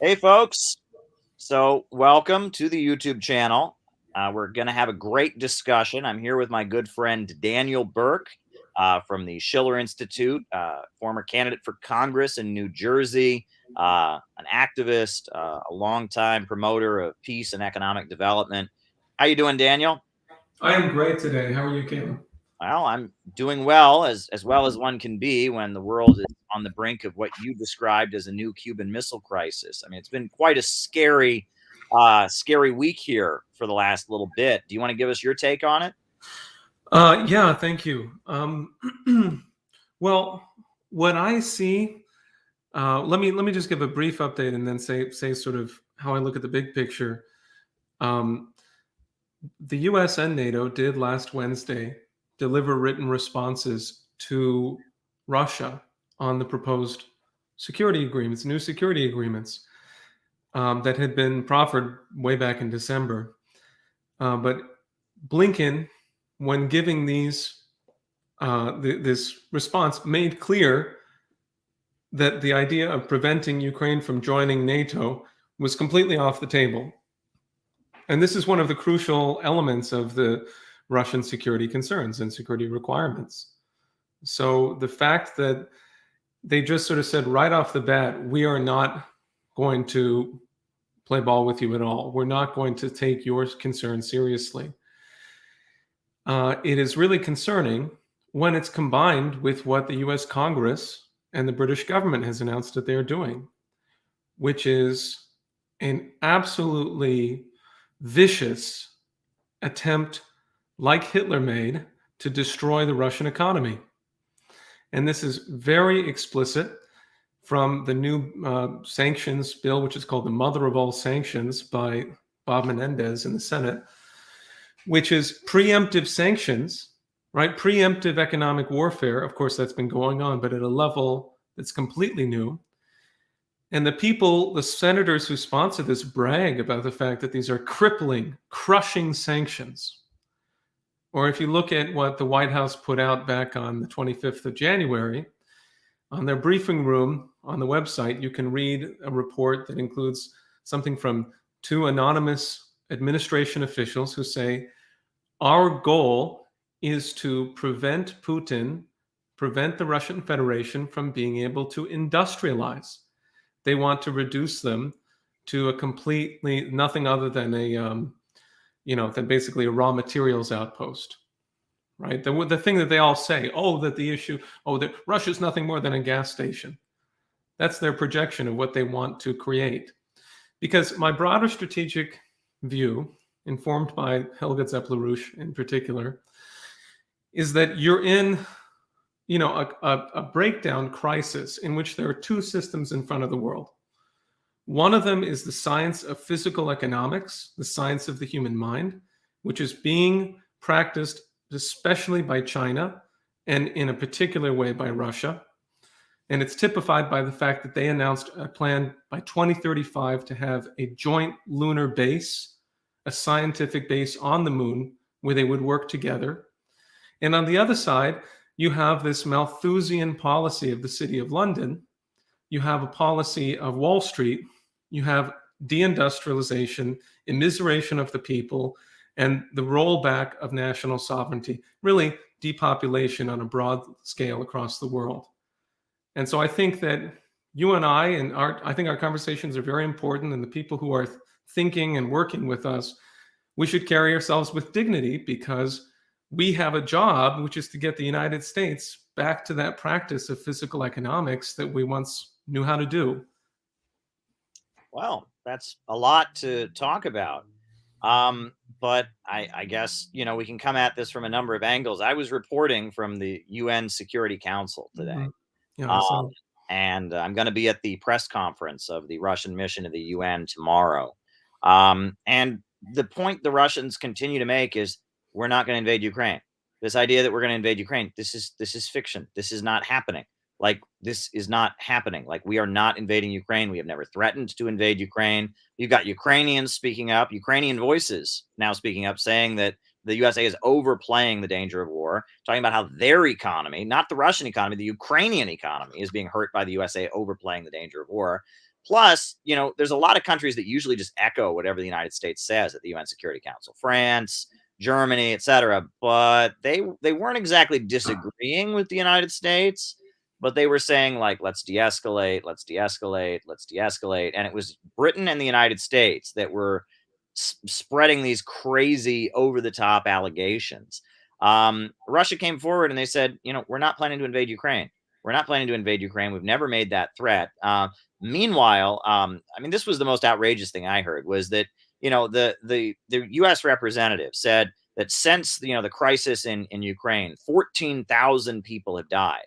Hey, folks. So, welcome to the YouTube channel. We're going to have a great discussion. I'm here with my good friend Daniel Burke from the Schiller Institute, former candidate for Congress in New Jersey, an activist, a longtime promoter of peace and economic development. How you doing, Daniel? I am great today. How are you, Caitlin? Well, I'm doing well as one can be when the world is on the brink of what you described as a new Cuban Missile Crisis. I mean, it's been quite a scary week here for the last little bit. Do you want to give us your take on it? Yeah, thank you. Well, what I see, let me just give a brief update and then say sort of how I look at the big picture. Um, the U.S. and NATO did last Wednesday deliver written responses to Russia on the proposed security agreements, new security agreements that had been proffered way back in December. But Blinken, when giving this response, made clear that the idea of preventing Ukraine from joining NATO was completely off the table. And this is one of the crucial elements of the Russian security concerns and security requirements. So the fact that they just sort of said right off the bat, we are not going to play ball with you at all. We're not going to take your concerns seriously. It is really concerning when it's combined with what the US Congress and the British government has announced that they're doing, which is an absolutely vicious attempt, like Hitler made, to destroy the Russian economy. And this is very explicit from the new sanctions bill, which is called the mother of all sanctions by Bob Menendez in the Senate, which is preemptive sanctions, right? Preemptive economic warfare. Of course, that's been going on, but at a level that's completely new. And the people, the senators who sponsor this, brag about the fact that these are crippling, crushing sanctions. Or if you look at what the White House put out back on the 25th of January, on their briefing room on the website, you can read a report that includes something from two anonymous administration officials who say, our goal is to prevent Putin, prevent the Russian Federation from being able to industrialize. They want to reduce them to a completely nothing other than than basically a raw materials outpost, right? The thing that they all say, that Russia's nothing more than a gas station. That's their projection of what they want to create. Because my broader strategic view, informed by Helga Zeppler-Rouche in particular, is that you're in a breakdown crisis in which there are two systems in front of the world. One of them is the science of physical economics, the science of the human mind, which is being practiced especially by China and in a particular way by Russia. And it's typified by the fact that they announced a plan by 2035 to have a joint lunar base, a scientific base on the moon where they would work together. And on the other side, you have this Malthusian policy of the City of London. You have a policy of Wall Street. You have deindustrialization, immiseration of the people, and the rollback of national sovereignty, really depopulation on a broad scale across the world. And so I think that you and I think our conversations are very important, and the people who are thinking and working with us, we should carry ourselves with dignity because we have a job, which is to get the United States back to that practice of physical economics that we once knew how to do. Well, that's a lot to talk about. But I guess, we can come at this from a number of angles. I was reporting from the UN Security Council today. Mhm. Yeah, I Um, saw. and I'm going to be at the press conference of the Russian mission to the UN tomorrow. And the point the Russians continue to make is we're not going to invade Ukraine. This idea that we're going to invade Ukraine, this is fiction. This is not happening. Like this is not happening. Like we are not invading Ukraine. We have never threatened to invade Ukraine. You've got Ukrainians speaking up, Ukrainian voices now speaking up, saying that the USA is overplaying the danger of war, talking about how their economy, not the Russian economy, the Ukrainian economy is being hurt by the USA overplaying the danger of war. Plus, there's a lot of countries that usually just echo whatever the United States says at the UN Security Council. France, Germany, etc. But they weren't exactly disagreeing with the United States, but they were saying, like, let's de-escalate, let's de-escalate, let's de-escalate. And it was Britain and the United States that were spreading these crazy over-the-top allegations. Russia came forward and they said, we're not planning to invade Ukraine. We're not planning to invade Ukraine. We've never made that threat. Meanwhile, this was the most outrageous thing I heard, was that the U.S. representative said that since the crisis in Ukraine, 14,000 people have died,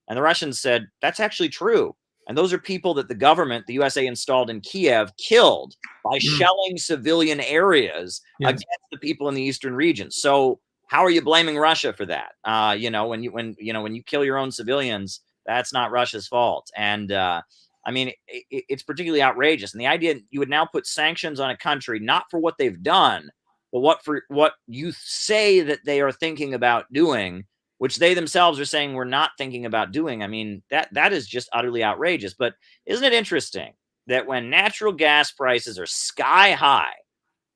and the Russians said that's actually true, and those are people that the government, the USA, installed in Kiev, killed by shelling civilian areas against the people in the eastern region. So how are you blaming Russia for that? When you kill your own civilians, that's not Russia's fault. And it's particularly outrageous. And the idea you would now put sanctions on a country, not for what they've done, but what you say that they are thinking about doing, which they themselves are saying we're not thinking about doing. That is just utterly outrageous. But isn't it interesting that when natural gas prices are sky high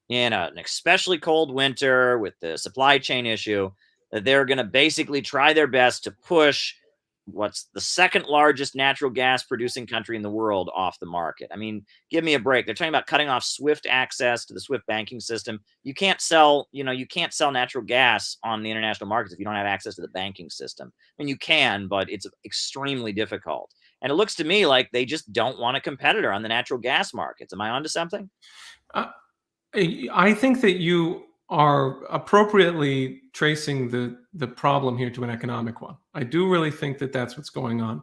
in an especially cold winter with the supply chain issue, that they're going to basically try their best to push what's the second largest natural gas producing country in the world off the market? Give me a break. They're talking about cutting off SWIFT access to the SWIFT banking system. You can't sell natural gas on the international markets if you don't have access to the banking system. You can, but it's extremely difficult. And it looks to me like they just don't want a competitor on the natural gas markets. Am I onto something? I think that you are appropriately tracing the problem here to an economic one. I do really think that that's what's going on.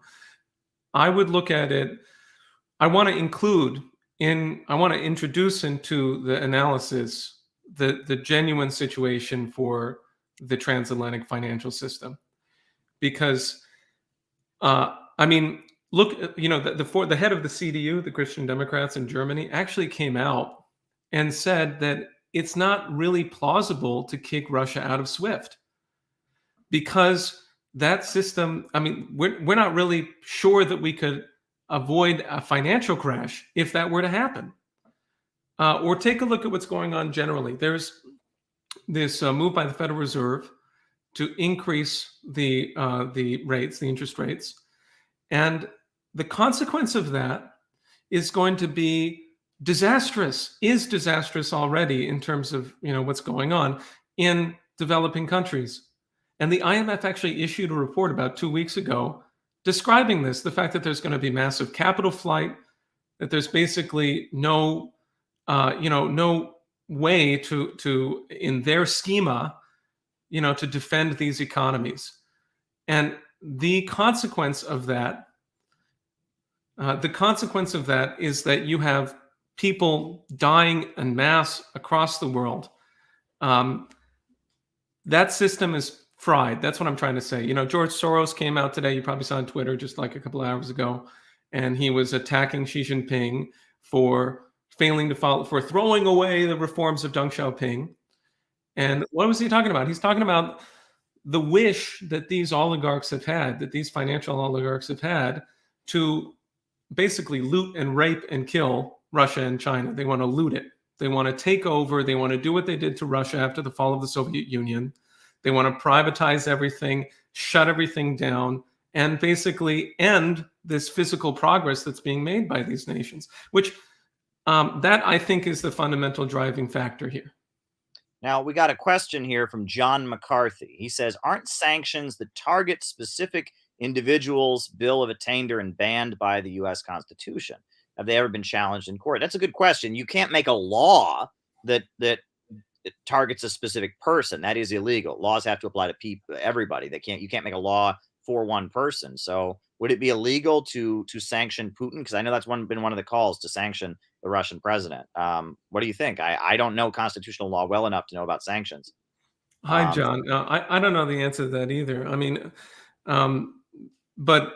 I would look at it, I want to introduce into the analysis the genuine situation for the transatlantic financial system. Because, look, the head of the CDU, the Christian Democrats in Germany, actually came out and said that it's not really plausible to kick Russia out of SWIFT because that system, we're not really sure that we could avoid a financial crash if that were to happen. Or take a look at what's going on generally. There's this move by the Federal Reserve to increase the rates, the interest rates. And the consequence of that is going to be disastrous already in terms of what's going on in developing countries. And the IMF actually issued a report about 2 weeks ago describing this, the fact that there's going to be massive capital flight, that there's basically no way to in their schema, to defend these economies. And the consequence of that is that you have people dying en masse across the world. That system is fried. That's what I'm trying to say. George Soros came out today, you probably saw on Twitter just like a couple of hours ago, and he was attacking Xi Jinping for for throwing away the reforms of Deng Xiaoping. And what was he talking about? He's talking about the wish that these oligarchs have had, that these financial oligarchs have had, to basically loot and rape and kill Russia and China. They want to loot it. They want to take over. They want to do what they did to Russia after the fall of the Soviet Union. They want to privatize everything, shut everything down, and basically end this physical progress that's being made by these nations, which that I think is the fundamental driving factor here. Now, we got a question here from John McCarthy. He says, aren't sanctions that target specific individuals bill of attainder and banned by the U.S. Constitution? Have they ever been challenged in court? That's a good question. You can't make a law that targets a specific person. That is illegal. Laws have to apply to everybody. You can't make a law for one person. So would it be illegal to sanction Putin? Because I know that's been one of the calls to sanction the Russian president. What do you think? I don't know constitutional law well enough to know about sanctions. Hi, John. I don't know the answer to that either. But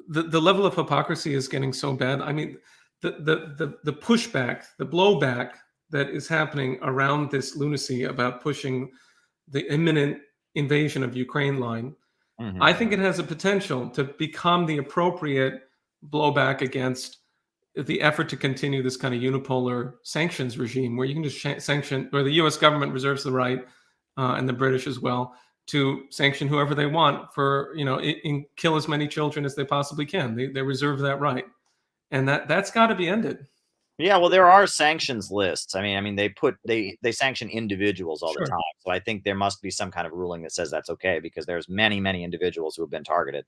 the level of hypocrisy is getting so bad. The pushback, the blowback that is happening around this lunacy about pushing the imminent invasion of Ukraine line, I think it has a potential to become the appropriate blowback against the effort to continue this kind of unipolar sanctions regime, where you can just sanction, where the U.S. government reserves the right, and the British as well, to sanction whoever they want for, kill as many children as they possibly can. They reserve that right, and that's got to be ended. Yeah, well, there are sanctions lists. I mean, they sanction individuals all the Sure. time. So I think there must be some kind of ruling that says that's okay, because there's many individuals who have been targeted.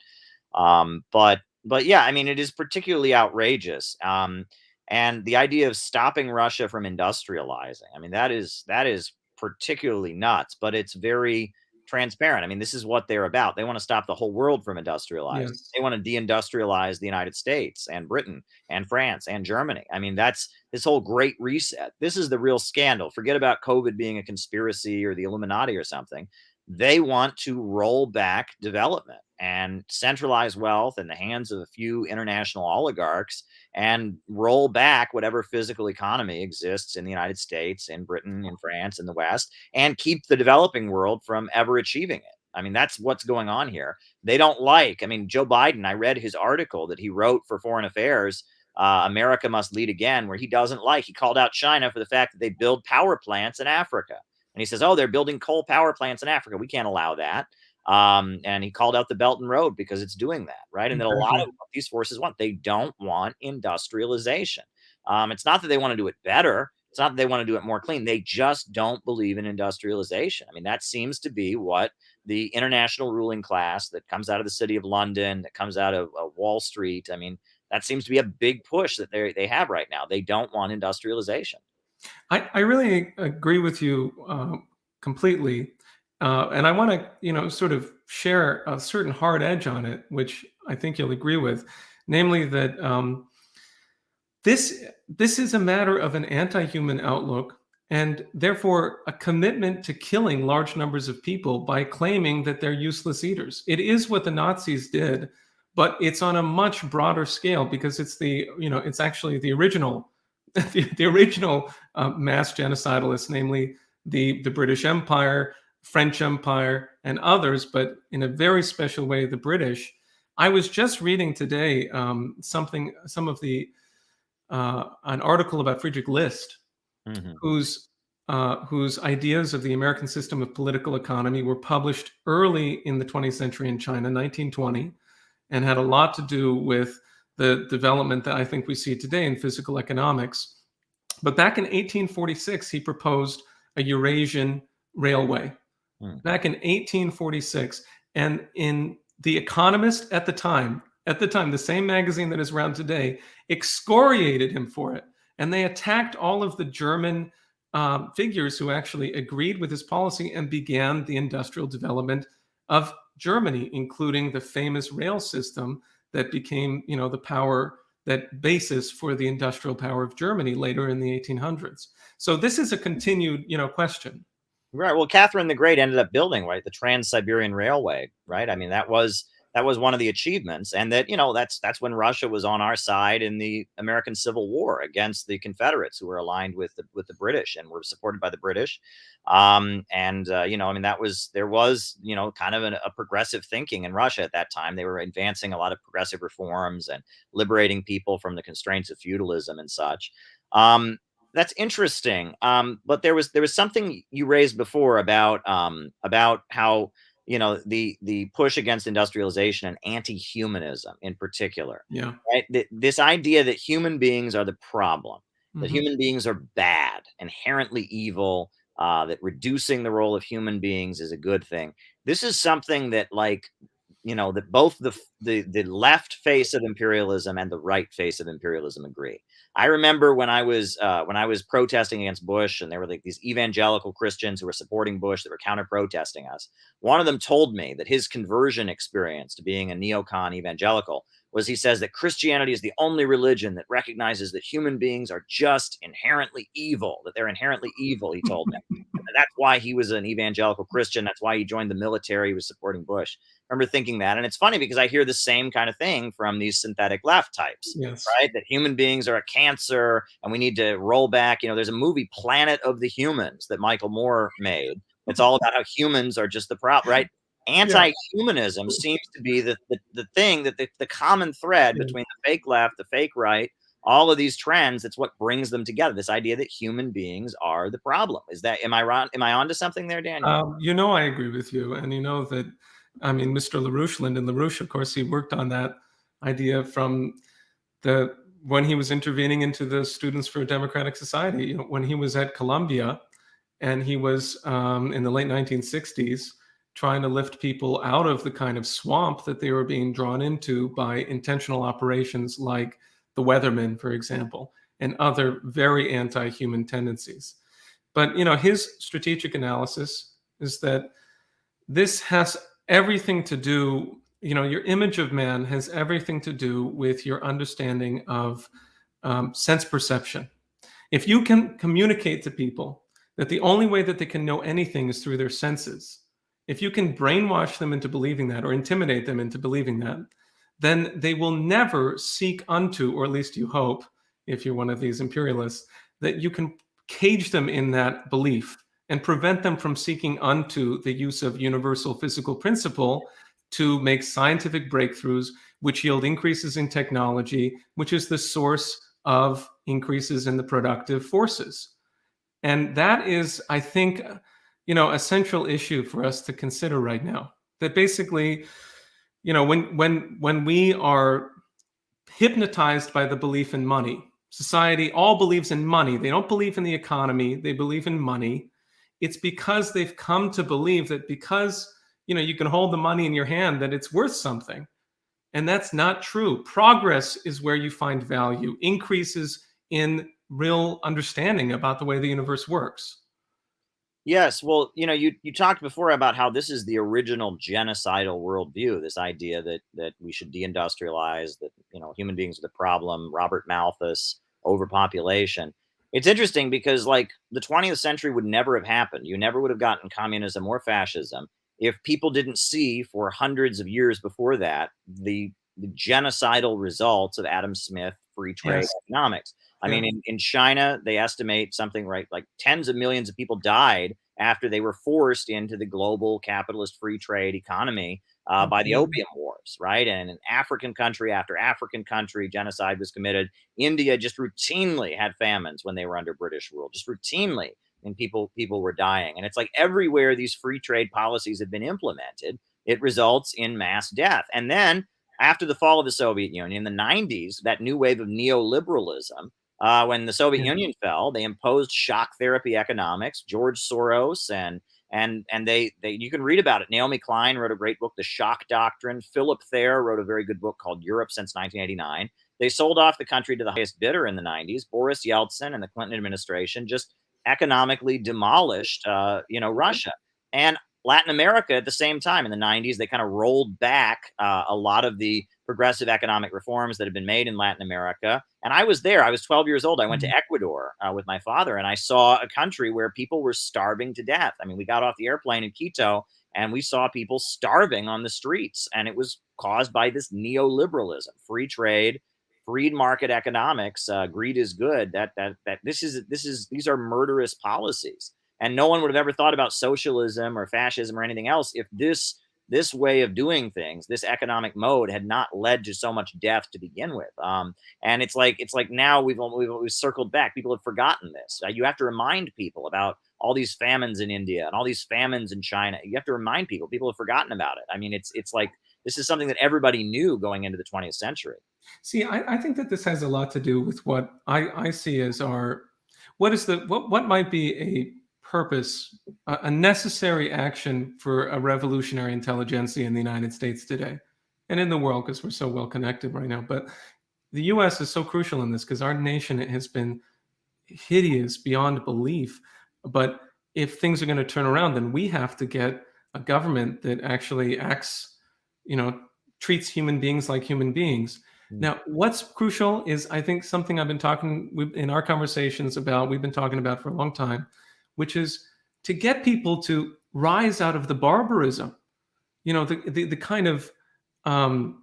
But yeah, I mean, it is particularly outrageous. And the idea of stopping Russia from industrializing, I mean, that is particularly nuts, but it's very transparent. I mean, this is what they're about. They want to stop the whole world from industrializing. Yes. They want to deindustrialize the United States and Britain and France and Germany. I mean, that's this whole great reset. This is the real scandal. Forget about COVID being a conspiracy or the Illuminati or something. They want to roll back development and centralize wealth in the hands of a few international oligarchs and roll back whatever physical economy exists in the United States, in Britain, in France, in the West, and keep the developing world from ever achieving it. I mean, that's what's going on here. They don't like, I mean, Joe Biden, I read his article that he wrote for Foreign Affairs, America Must Lead Again, where he doesn't like, he called out China for the fact that they build power plants in Africa. And he says, oh, they're building coal power plants in Africa. We can't allow that. And he called out the Belt and Road because it's doing that, right? And that a lot of what these forces want, they don't want industrialization. It's not that they want to do it better. It's not that they want to do it more clean. They just don't believe in industrialization. I mean, that seems to be what the international ruling class that comes out of the city of London, that comes out of Wall Street, I mean, that seems to be a big push that they have right now. They don't want industrialization. I really agree with you completely. And I want to, sort of share a certain hard edge on it, which I think you'll agree with, namely that this is a matter of an anti-human outlook, and therefore a commitment to killing large numbers of people by claiming that they're useless eaters. It is what the Nazis did, but it's on a much broader scale, because it's actually the original the original mass genocidalists, namely the British Empire, French Empire, and others, but in a very special way, the British. I was just reading today an article about Friedrich List, whose ideas of the American system of political economy were published early in the 20th century in China, 1920, and had a lot to do with the development that I think we see today in physical economics. But back in 1846, he proposed a Eurasian railway. Back in 1846. And in The Economist at the time, the same magazine that is around today, excoriated him for it. And they attacked all of the German figures who actually agreed with his policy and began the industrial development of Germany, including the famous rail system that became, that basis for the industrial power of Germany later in the 1800s. So this is a continued, question. Right. Well, Catherine the Great ended up building, right, the Trans-Siberian Railway, right? I mean, that was one of the achievements, and that's when Russia was on our side in the American Civil War against the Confederates, who were aligned with the British and were supported by the British. I mean, there was kind of a progressive thinking in Russia at that time. They were advancing a lot of progressive reforms and liberating people from the constraints of feudalism and such. That's interesting. But there was something you raised before about how the push against industrialization and anti-humanism in particular. Yeah. Right. This idea that human beings are the problem, that human beings are bad, inherently evil, that reducing the role of human beings is a good thing. This is something that, like, that both the left face of imperialism and the right face of imperialism agree. I remember when I was protesting against Bush, and there were like these evangelical Christians who were supporting Bush that were counter protesting us. One of them told me that his conversion experience to being a neocon evangelical was, he says, that Christianity is the only religion that recognizes that human beings are just inherently evil, that they're inherently evil, he told me. And that's why he was an evangelical Christian. That's why he joined the military. He was supporting Bush. I remember thinking that. And it's funny because I hear the same kind of thing from these synthetic left types, Yes. right? That human beings are a cancer and we need to roll back. There's a movie, Planet of the Humans, that Michael Moore made, It's all about how humans are just the problem, right? Yeah. Anti-humanism seems to be the thing that the common thread Yeah. between the fake left, the fake right, all of these trends. It's what brings them together. This idea that human beings are the problem. Is that, am I wrong? Am I onto something there, Daniel? I agree with you. And you know that, I mean, Mr. LaRouche, Lyndon LaRouche, of course, he worked on that idea from the when he was intervening into the Students for a Democratic Society, you know, when he was at Columbia, and he was in the late 1960s trying to lift people out of the kind of swamp that they were being drawn into by intentional operations like the Weathermen, for example, and other very anti-human tendencies. But you know, his strategic analysis is that this has everything to do, you know, your image of man has everything to do with your understanding of sense perception. If you can communicate to people that the only way that they can know anything is through their senses, if you can brainwash them into believing that or intimidate them into believing that, then they will never seek unto, or at least you hope, if you're one of these imperialists, that you can cage them in that belief and prevent them from seeking unto the use of universal physical principle to make scientific breakthroughs, which yield increases in technology, which is the source of increases in the productive forces. And that is, I think, you know, a central issue for us to consider right now. That basically, you know, when we are hypnotized by the belief in money, society all believes in money. They don't believe in the economy. They believe in money. It's because they've come to believe that because, you know, you can hold the money in your hand, that it's worth something. And that's not true. Progress is where you find value, increases in real understanding about the way the universe works. Yes, well, you know, you talked before about how this is the original genocidal worldview. This idea that we should deindustrialize, that you know human beings are the problem. Robert Malthus, overpopulation. It's interesting because like the 20th century would never have happened. You never would have gotten communism or fascism if people didn't see for hundreds of years before that the genocidal results of Adam Smith free trade Yes. economics. I Yeah. mean, in China, they estimate something right like tens of millions of people died after they were forced into the global capitalist free trade economy by the Absolutely. opium wars, right? And in African country after African country, genocide was committed. India just routinely had famines when they were under British rule, just routinely, and people were dying. And it's like everywhere these free trade policies have been implemented, it results in mass death. And then after the fall of the Soviet Union in the 90s, that new wave of neoliberalism, when the Soviet Yeah. Union fell, they imposed shock therapy economics. George Soros and they you can read about it. Naomi Klein wrote a great book, The Shock Doctrine. Philip Thayer wrote a very good book called Europe Since 1989. They sold off the country to the highest bidder in the 90s. Boris Yeltsin and the Clinton administration just economically demolished, Russia and Latin America at the same time. In the 90s, they kind of rolled back a lot of the progressive economic reforms that had been made in Latin America. And I was there. I was 12 years old. I went Mhm. to Ecuador with my father, and I saw a country where people were starving to death. I mean, we got off the airplane in Quito, and we saw people starving on the streets, and it was caused by this neoliberalism, free trade, freed market economics. Greed is good. That these are murderous policies, and no one would have ever thought about socialism or fascism or anything else if this way of doing things, this economic mode, had not led to so much death to begin with. And it's like now we've circled back. People have forgotten this. You have to remind people about all these famines in India and all these famines in China. You have to remind people. People have forgotten about it. I mean, it's like this is something that everybody knew going into the 20th century. See, I think that this has a lot to do with what I see as our what might be a purpose, a necessary action for a revolutionary intelligentsia in the United States today and in the world, because we're so well connected right now. But the US is so crucial in this because our nation has been hideous beyond belief. But if things are going to turn around, then we have to get a government that actually acts, you know, treats human beings like human beings. Mm. Now, what's crucial is, I think, something I've been talking in our conversations about, we've been talking about for a long time, which is to get people to rise out of the barbarism, you know, the kind of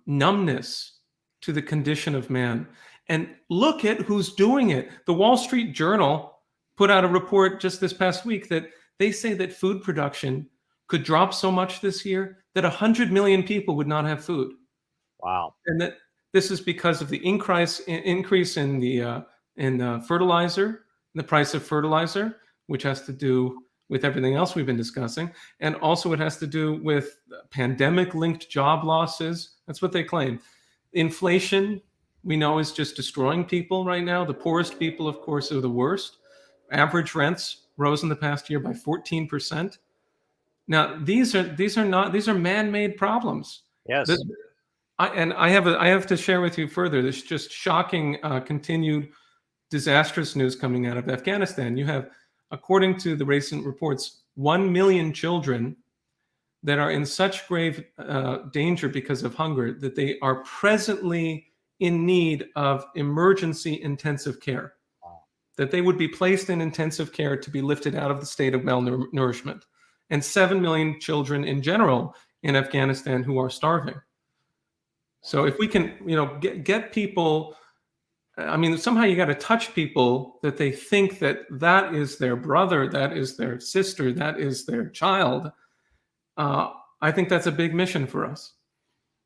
numbness to the condition of man. And look at who's doing it. The Wall Street Journal put out a report just this past week that they say that food production could drop so much this year that 100 million people would not have food. Wow. And that this is because of the increase in the fertilizer, the price of fertilizer, which has to do with everything else we've been discussing, and also it has to do with pandemic-linked job losses. That's what they claim. Inflation, we know, is just destroying people right now. The poorest people, of course, are the worst. Average rents rose in the past year by 14%. Now, these are man-made problems. Yes. I have to share with you further this just shocking continued disastrous news coming out of Afghanistan. You have, according to the recent reports, 1 million children that are in such grave danger because of hunger that they are presently in need of emergency intensive care, that they would be placed in intensive care to be lifted out of the state of malnourishment, and 7 million children in general in Afghanistan who are starving. So if we can, get people, I mean, somehow you got to touch people that they think that that is their brother, that is their sister, that is their child. I think that's a big mission for us.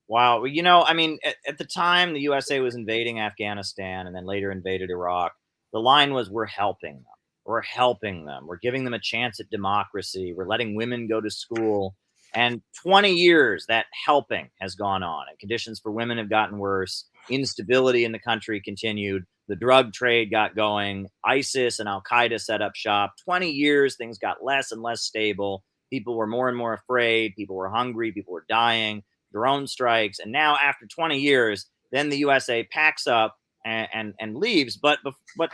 Wow. Well, I mean, at the time the USA was invading Afghanistan and then later invaded Iraq, the line was, we're helping them. We're helping them. We're giving them a chance at democracy. We're letting women go to school. And 20 years that helping has gone on, and conditions for women have gotten worse. Instability in the country continued. The drug trade got going. ISIS and Al Qaeda set up shop. 20 years, things got less and less stable. People were more and more afraid. People were hungry. People were dying. Drone strikes. And now, after 20 years, then the USA packs up and leaves. But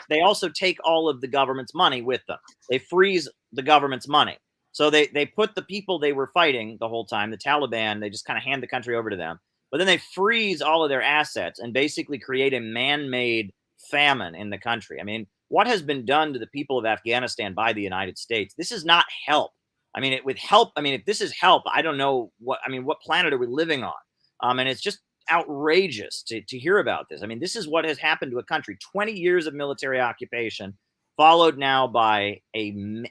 they also take all of the government's money with them. They freeze the government's money. So they put the people they were fighting the whole time, the Taliban, they just kind of hand the country over to them. But then they freeze all of their assets and basically create a man-made famine in the country. I mean, what has been done to the people of Afghanistan by the United States? This is not help. I mean, if this is help, I don't know what planet are we living on? And it's just outrageous to hear about this. I mean, this is what has happened to a country. 20 years of military occupation, followed now by an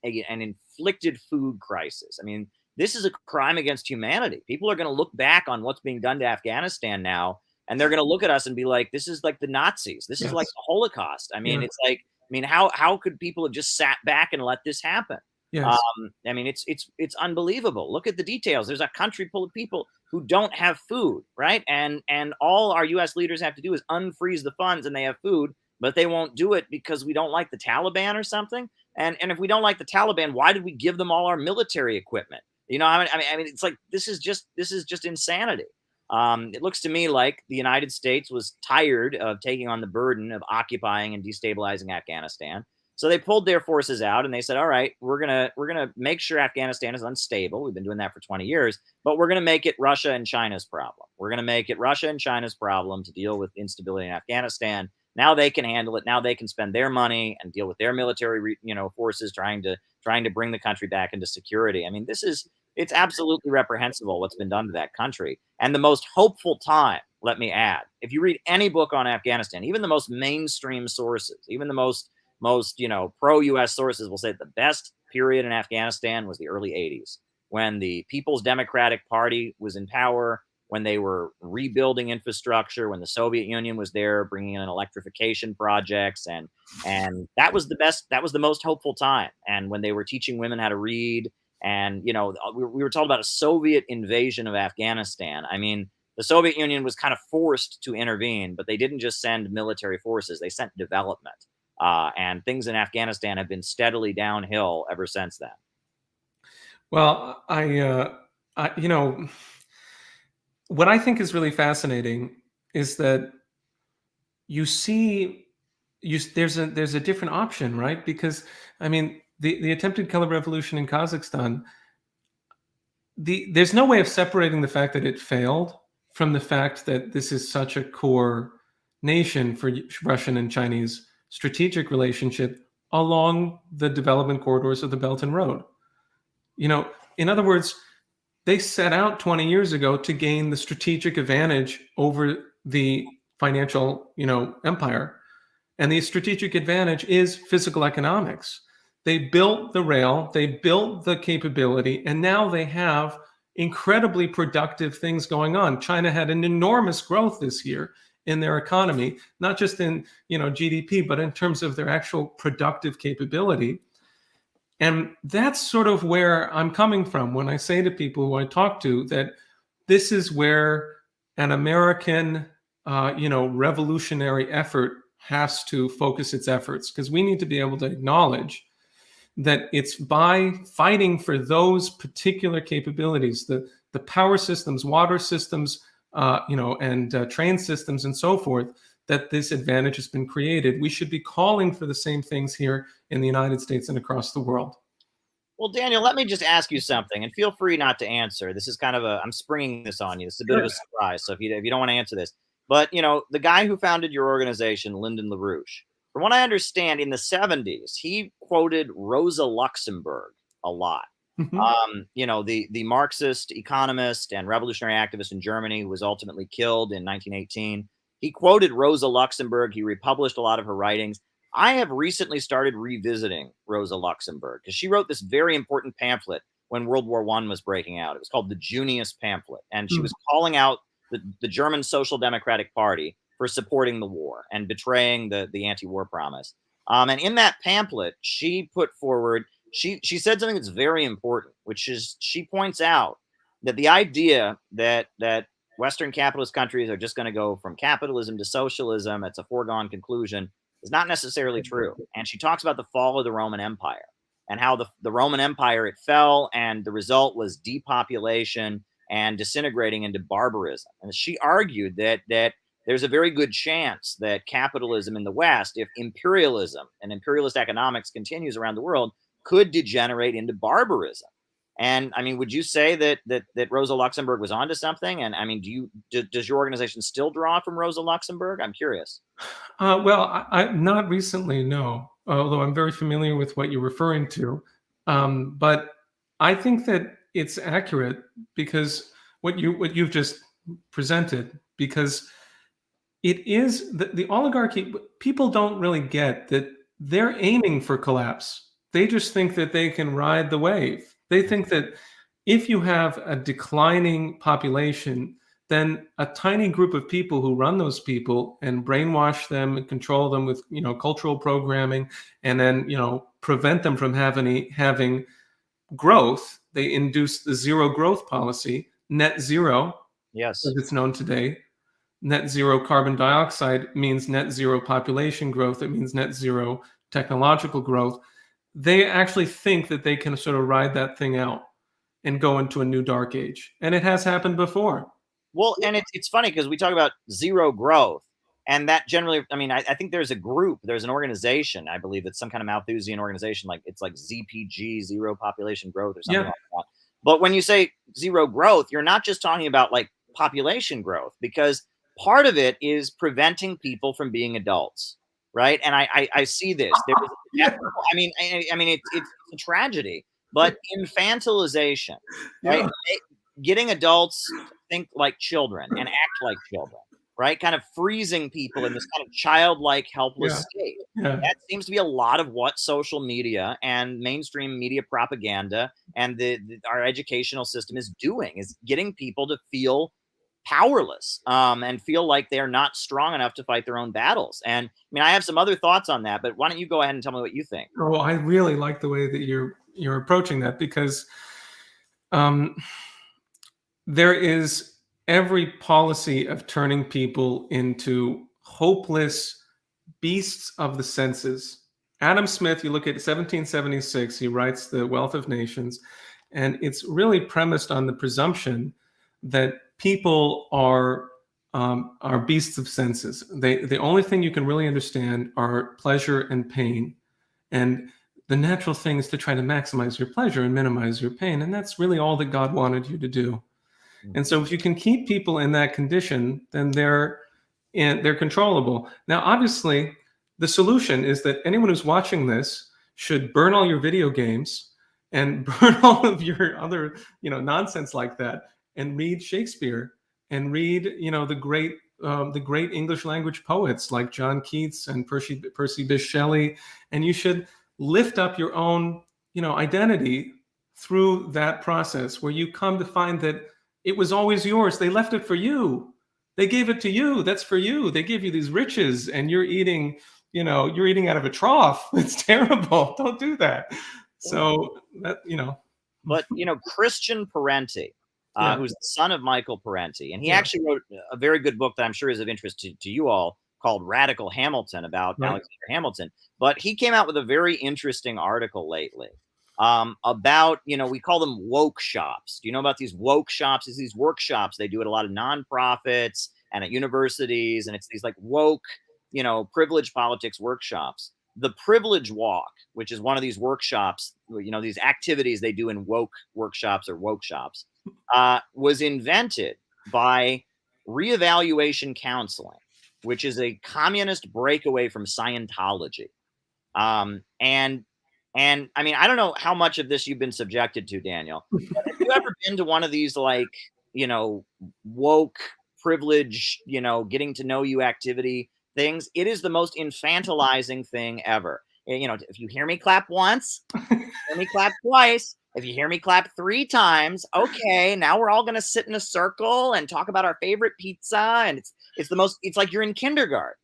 inflicted food crisis. I mean, this is a crime against humanity. People are going to look back on what's being done to Afghanistan now, and they're going to look at us and be like, this is like the Nazis. This is like the Holocaust. I mean, it's like, how could people have just sat back and let this happen? Yes. I mean, it's unbelievable. Look at the details. There's a country full of people who don't have food, right? And all our U.S. leaders have to do is unfreeze the funds, and they have food, but they won't do it because we don't like the Taliban or something. And if we don't like the Taliban, why did we give them all our military equipment? I mean, it's like this is just insanity. It looks to me like the United States was tired of taking on the burden of occupying and destabilizing Afghanistan. So they pulled their forces out and they said, all right, we're gonna make sure Afghanistan is unstable. We've been doing that for 20 years, but we're gonna make it Russia and China's problem. We're gonna make it Russia and China's problem to deal with instability in Afghanistan. Now they can handle it. Now they can spend their money and deal with their military, forces trying to bring the country back into security. I mean, it's absolutely reprehensible what's been done to that country. And the most hopeful time, let me add, if you read any book on Afghanistan, even the most mainstream sources, even the most pro-US sources will say that the best period in Afghanistan was the early 80s, when the People's Democratic Party was in power, when they were rebuilding infrastructure, when the Soviet Union was there bringing in electrification projects, and that was the most hopeful time. And when they were teaching women how to read, and we were told about a Soviet invasion of Afghanistan. I mean, the Soviet Union was kind of forced to intervene, but they didn't just send military forces, they sent development. And things in Afghanistan have been steadily downhill ever since then. Well, what I think is really fascinating is that there's a different option, right? Because I mean, the attempted color revolution in Kazakhstan, there's no way of separating the fact that it failed from the fact that this is such a core nation for Russian and Chinese strategic relationship along the development corridors of the Belt and Road. In other words, they set out 20 years ago to gain the strategic advantage over the financial, empire. And the strategic advantage is physical economics. They built the rail, they built the capability, and now they have incredibly productive things going on. China had an enormous growth this year in their economy, not just in GDP, but in terms of their actual productive capability. And that's sort of where I'm coming from when I say to people who I talk to that this is where an American, revolutionary effort has to focus its efforts, because we need to be able to acknowledge that it's by fighting for those particular capabilities, the power systems, water systems, and train systems and so forth, that this advantage has been created. We should be calling for the same things here in the United States and across the world. Well, Daniel, let me just ask you something, and feel free not to answer. This is kind of I'm springing this on you. It's a bit of a surprise. So if you don't want to answer this, but the guy who founded your organization, Lyndon LaRouche, from what I understand, in the 70s, he quoted Rosa Luxemburg a lot. The Marxist economist and revolutionary activist in Germany who was ultimately killed in 1918. He quoted Rosa Luxemburg. He republished a lot of her writings. I have recently started revisiting Rosa Luxemburg because she wrote this very important pamphlet when World War I was breaking out. It was called the Junius Pamphlet, and she was calling out the German Social Democratic Party for supporting the war and betraying the anti-war promise. And in that pamphlet, she put forward, she said something that's very important, which is she points out that the idea that Western capitalist countries are just going to go from capitalism to socialism, it's a foregone conclusion, is not necessarily true. And she talks about the fall of the Roman Empire and how the Roman Empire, it fell, and the result was depopulation and disintegrating into barbarism. And she argued that there's a very good chance that capitalism in the West, if imperialism and imperialist economics continues around the world, could degenerate into barbarism. And I mean, would you say that Rosa Luxemburg was onto something? And I mean, does your organization still draw from Rosa Luxemburg? I'm curious. Well, I not recently, no. Although I'm very familiar with what you're referring to, but I think that it's accurate because what you've just presented, because it is the oligarchy. People don't really get that they're aiming for collapse. They just think that they can ride the wave. They think that if you have a declining population, then a tiny group of people who run those people and brainwash them and control them with cultural programming, and then prevent them from having growth. They induce the zero growth policy, net zero, yes, as it's known today. Net zero carbon dioxide means net zero population growth. It means net zero technological growth. They actually think that they can sort of ride that thing out and go into a new dark age. And it has happened before. Well, and it's funny because we talk about zero growth, and that generally, I mean, I think there's a group, there's an organization, I believe it's some kind of Malthusian organization, like it's like ZPG, zero population growth or something like that. But when you say zero growth, you're not just talking about like population growth, because part of it is preventing people from being adults, right? And I see this. I mean, it's a tragedy, but infantilization, right? Getting adults to think like children and act like children, right? Kind of freezing people in this kind of childlike, helpless state. That seems to be a lot of what social media and mainstream media propaganda and our educational system is doing, is getting people to feel powerless and feel like they're not strong enough to fight their own battles. And I mean, I have some other thoughts on that, but why don't you go ahead and tell me what you think? Oh, I really like the way that you're approaching that, because there is every policy of turning people into hopeless beasts of the senses. Adam Smith, you look at 1776, he writes The Wealth of Nations, and it's really premised on the presumption that people are beasts of senses. The only thing you can really understand are pleasure and pain. And the natural thing is to try to maximize your pleasure and minimize your pain. And that's really all that God wanted you to do. And so if you can keep people in that condition, then they're controllable. Now, obviously, the solution is that anyone who's watching this should burn all your video games and burn all of your other, nonsense like that, and read Shakespeare and read, the great English language poets like John Keats and Percy Bysshe Shelley. And you should lift up your own, identity through that process, where you come to find that it was always yours. They left it for you. They gave it to you. That's for you. They gave you these riches, and you're eating, you're eating out of a trough. It's terrible. Don't do that. So that, But Christian Parenti, yeah, who's the son of Michael Parenti, and he yeah, actually wrote a very good book that I'm sure is of interest to you all, called Radical Hamilton, about right. Alexander Hamilton. But he came out with a very interesting article lately about, we call them woke shops. Do you know about these woke shops? It's these workshops they do at a lot of nonprofits and at universities, and it's these like woke, privilege politics workshops. The Privilege Walk, which is one of these workshops, these activities they do in woke workshops or woke shops, was invented by reevaluation counseling, which is a communist breakaway from Scientology. And I mean, I don't know how much of this you've been subjected to, Daniel, but have you ever been to one of these like, woke privilege, getting to know you activity things? It is the most infantilizing thing ever. If you hear me clap once, hear me clap twice. If you hear me clap 3 times, okay, now we're all going to sit in a circle and talk about our favorite pizza. And it's like you're in kindergarten,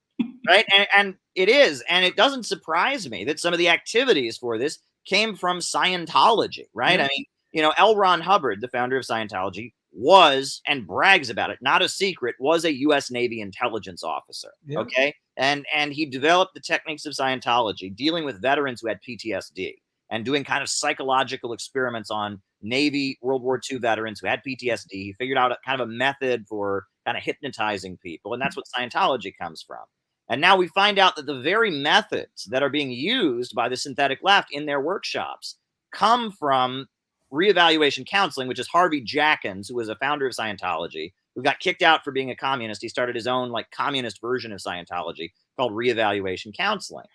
right? And it is. And it doesn't surprise me that some of the activities for this came from Scientology, right? Yeah. I mean, L. Ron Hubbard, the founder of Scientology, was, and brags about it, not a secret, was a U.S. Navy intelligence officer. Yeah. Okay. And he developed the techniques of Scientology, dealing with veterans who had PTSD and doing kind of psychological experiments on Navy World War II veterans who had PTSD. He figured out kind of a method for kind of hypnotizing people. And that's what Scientology comes from. And now we find out that the very methods that are being used by the synthetic left in their workshops come from reevaluation counseling, which is Harvey Jackins, who was a founder of Scientology, who got kicked out for being a communist. He started his own like communist version of Scientology called reevaluation counseling.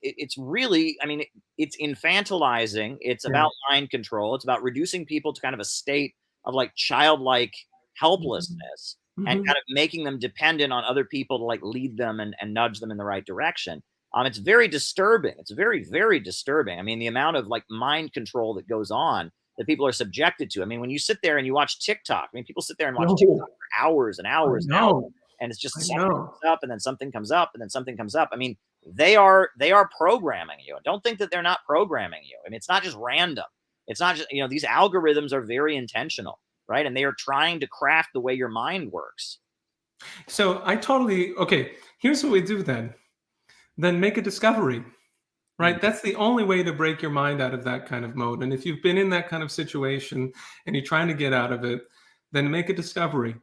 It's really, I mean, it's infantilizing. It's about mind control. It's about reducing people to kind of a state of like childlike helplessness and kind of making them dependent on other people to like lead them and nudge them in the right direction. It's very disturbing. It's very, very disturbing. I mean, the amount of like mind control that goes on that people are subjected to. I mean, when you sit there and you watch TikTok, I mean, people sit there and watch TikTok for hours and hours and hours, and it's just something comes up and then something comes up and then something comes up. I mean, they are programming you. Don't think that they're not programming you. I mean, it's not just random. It's not just, these algorithms are very intentional, right? And they are trying to craft the way your mind works. So okay, here's what we do then. Then make a discovery, right? That's the only way to break your mind out of that kind of mode. And if you've been in that kind of situation and you're trying to get out of it, then make a discovery.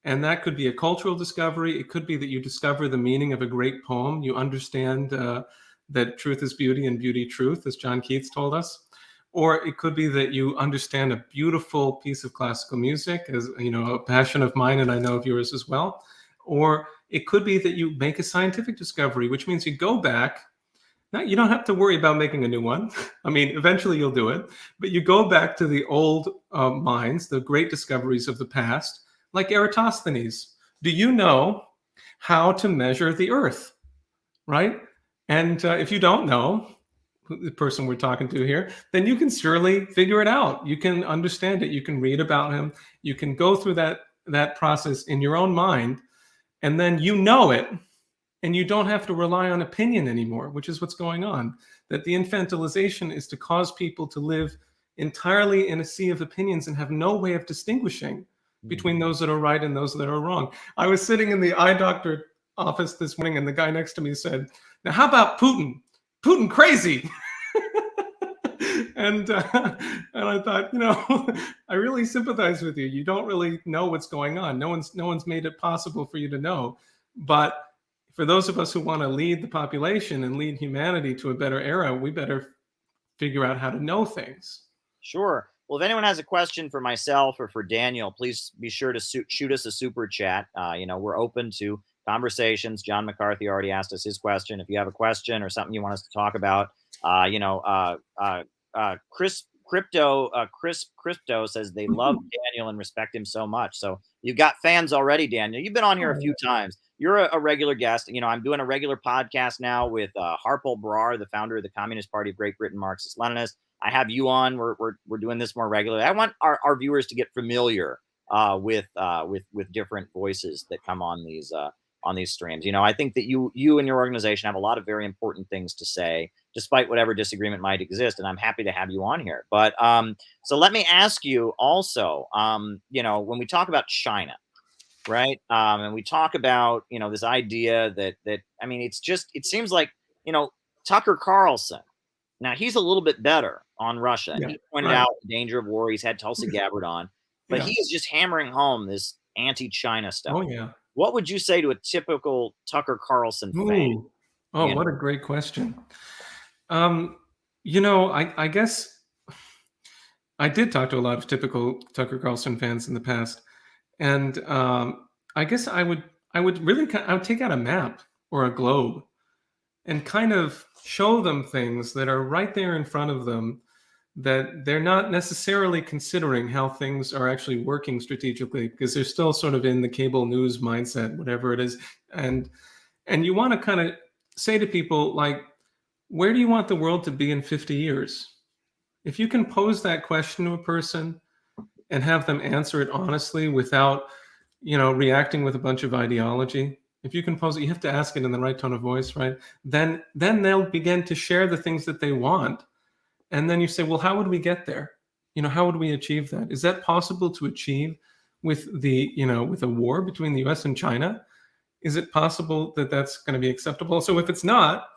And that could be a cultural discovery. It could be that you discover the meaning of a great poem. You understand that truth is beauty and beauty truth, as John Keats told us. Or it could be that you understand a beautiful piece of classical music, as a passion of mine, and I know of yours as well. Or it could be that you make a scientific discovery, which means you go back. Now, you don't have to worry about making a new one. I mean, eventually you'll do it, but you go back to the old minds, the great discoveries of the past, like Eratosthenes. Do you know how to measure the earth, right? And if you don't know, the person we're talking to here, then you can surely figure it out. You can understand it. You can read about him. You can go through that process in your own mind, and then you know it, and you don't have to rely on opinion anymore, which is what's going on. That the infantilization is to cause people to live entirely in a sea of opinions and have no way of distinguishing between those that are right and those that are wrong. I was sitting in the eye doctor office this morning, and the guy next to me said, "Now, how about Putin? Putin crazy." And I thought, I really sympathize with you. You don't really know what's going on. No one's made it possible for you to know. But for those of us who want to lead the population and lead humanity to a better era, we better figure out how to know things. Sure. Well, if anyone has a question for myself or for Daniel, please be sure to shoot us a super chat. We're open to conversations. John McCarthy already asked us his question. If you have a question or something you want us to talk about, Chris Crypto says they love Daniel and respect him so much. So you've got fans already, Daniel. You've been on here a few times. you're a regular guest. You know, I'm doing a regular podcast now with Harpal Brar, the founder of the Communist Party of Great Britain, Marxist Leninist. I have you on. We're doing this more regularly. I want our viewers to get familiar with different voices that come on these streams. You know, I think that you and your organization have a lot of very important things to say, despite whatever disagreement might exist. And I'm happy to have you on here. But so let me ask you also, you know, when we talk about China, right? And we talk about, you know, this idea that I mean, it seems like, you know, Tucker Carlson. Now he's a little bit better on Russia, and Yeah, he pointed right. out the danger of war. He's had Tulsi Gabbard on, but Yeah. he is just hammering home this anti-China stuff. Oh, yeah. What would you say to a typical Tucker Carlson fan? Ooh. Oh, You know, what a great question. Um, you know, I guess I did talk to a lot of typical Tucker Carlson fans in the past, and I guess I would really I would take out a map or a globe and kind of show them things that are right there in front of them that they're not necessarily considering how things are actually working strategically because they're still sort of in the cable news mindset, whatever it is, and you want to kind of say to people like, where do you want the world to be in 50 years? If you can pose that question to a person and have them answer it honestly without, you know, reacting with a bunch of ideology, if you can pose it, you have to ask it in the right tone of voice, right? Then they'll begin to share the things that they want. And then you say, well, how would we get there? You know, how would we achieve that? Is that possible to achieve with the, you know, with a war between the US and China? Is it possible that that's going to be acceptable? So if it's not,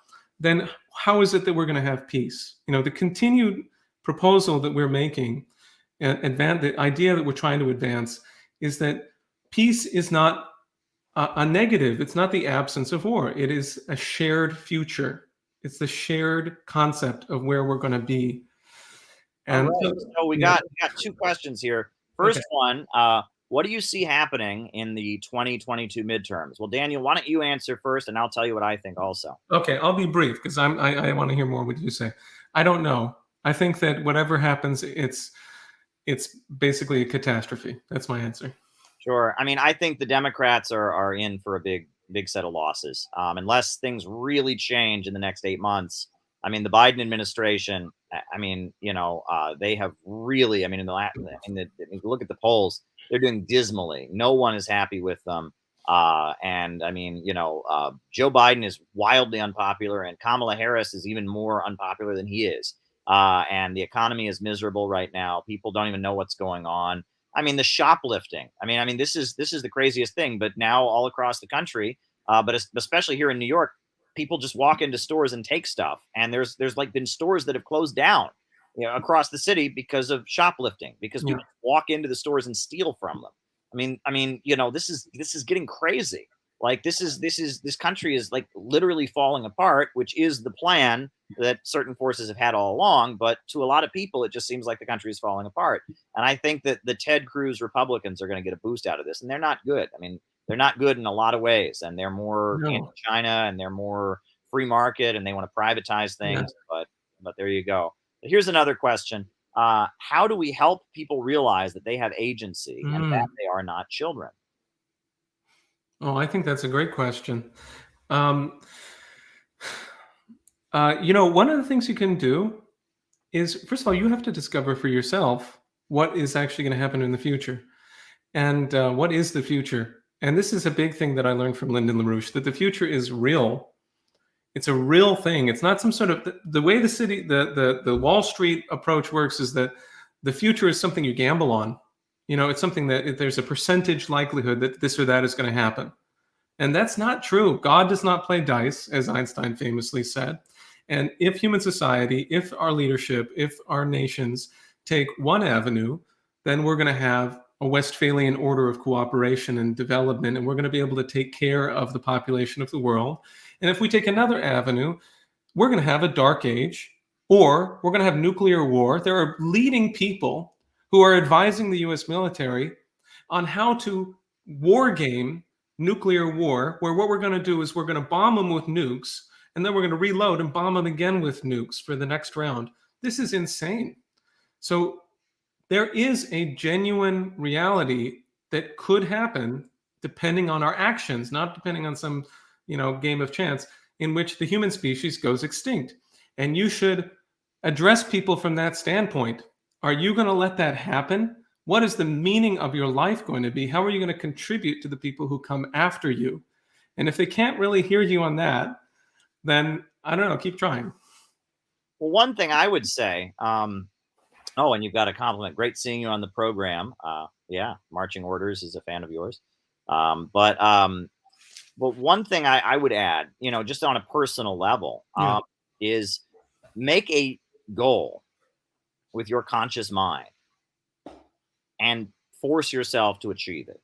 then how is it that we're going to have peace? You know, the continued proposal that we're making, the idea that we're trying to advance is that peace is not a negative. It's not the absence of war. It is a shared future. It's the shared concept of where we're going to be. all And right. so, So yeah, we got two questions here. okay. First one, what do you see happening in the 2022 midterms? Well, Daniel, why don't you answer first, and I'll tell you what I think also. Okay, I'll be brief because I want to hear more what you say. I don't know. I think that whatever happens, it's basically a catastrophe. That's my answer. Sure. I mean, I think the Democrats are in for a big set of losses, unless things really change in the next 8 months. I mean, the Biden administration. I mean, you know, they have really. I mean, if you look at the polls, they're doing dismally. No one is happy with them. And I mean, you know, Joe Biden is wildly unpopular, and Kamala Harris is even more unpopular than he is. And the economy is miserable right now. People don't even know what's going on. I mean, the shoplifting. I mean, this is the craziest thing. But now all across the country, but especially here in New York, people just walk into stores and take stuff. And there's like been stores that have closed down, you know, across the city because of shoplifting, because Yeah. people walk into the stores and steal from them. I mean, you know, this is getting crazy. Like this country is like literally falling apart, which is the plan that certain forces have had all along. But to a lot of people, it just seems like the country is falling apart. And I think that the Ted Cruz Republicans are going to get a boost out of this, and they're not good. I mean, they're not good in a lot of ways, and they're more No. anti-China, and they're more free market, and they want to privatize Yeah. things. But there you go. But here's another question: how do we help people realize that they have agency and that Mm. they are not children? Oh, I think that's a great question. Um, you know, one of the things you can do is, first of all, you have to discover for yourself what is actually going to happen in the future. And what is the future? And this is a big thing that I learned from Lyndon LaRouche, that the future is real. It's a real thing. It's not some sort of the way the Wall Street approach works is that the future is something you gamble on. You know, it's something that there's a percentage likelihood that this or that is going to happen. And that's not true. God does not play dice, as Einstein famously said. And if human society, if our leadership, if our nations take one avenue, then we're going to have a Westphalian order of cooperation and development, and we're going to be able to take care of the population of the world. And if we take another avenue, we're going to have a dark age, or we're going to have nuclear war. There are leading people who are advising the US military on how to war game nuclear war, where what we're going to do is we're going to bomb them with nukes, and then we're going to reload and bomb them again with nukes for the next round. This is insane. So there is a genuine reality that could happen depending on our actions, not depending on some, game of chance, in which the human species goes extinct. And you should address people from that standpoint. Are you going to let that happen? What is the meaning of your life going to be? How are you going to contribute to the people who come after you? And if they can't really hear you on that, then I don't know, keep trying. Well, one thing I would say, oh, and you've got a compliment. Great seeing you on the program. Yeah, Marching Orders is a fan of yours. But one thing I would add, just on a personal level, Yeah. is make a goal with your conscious mind and force yourself to achieve it.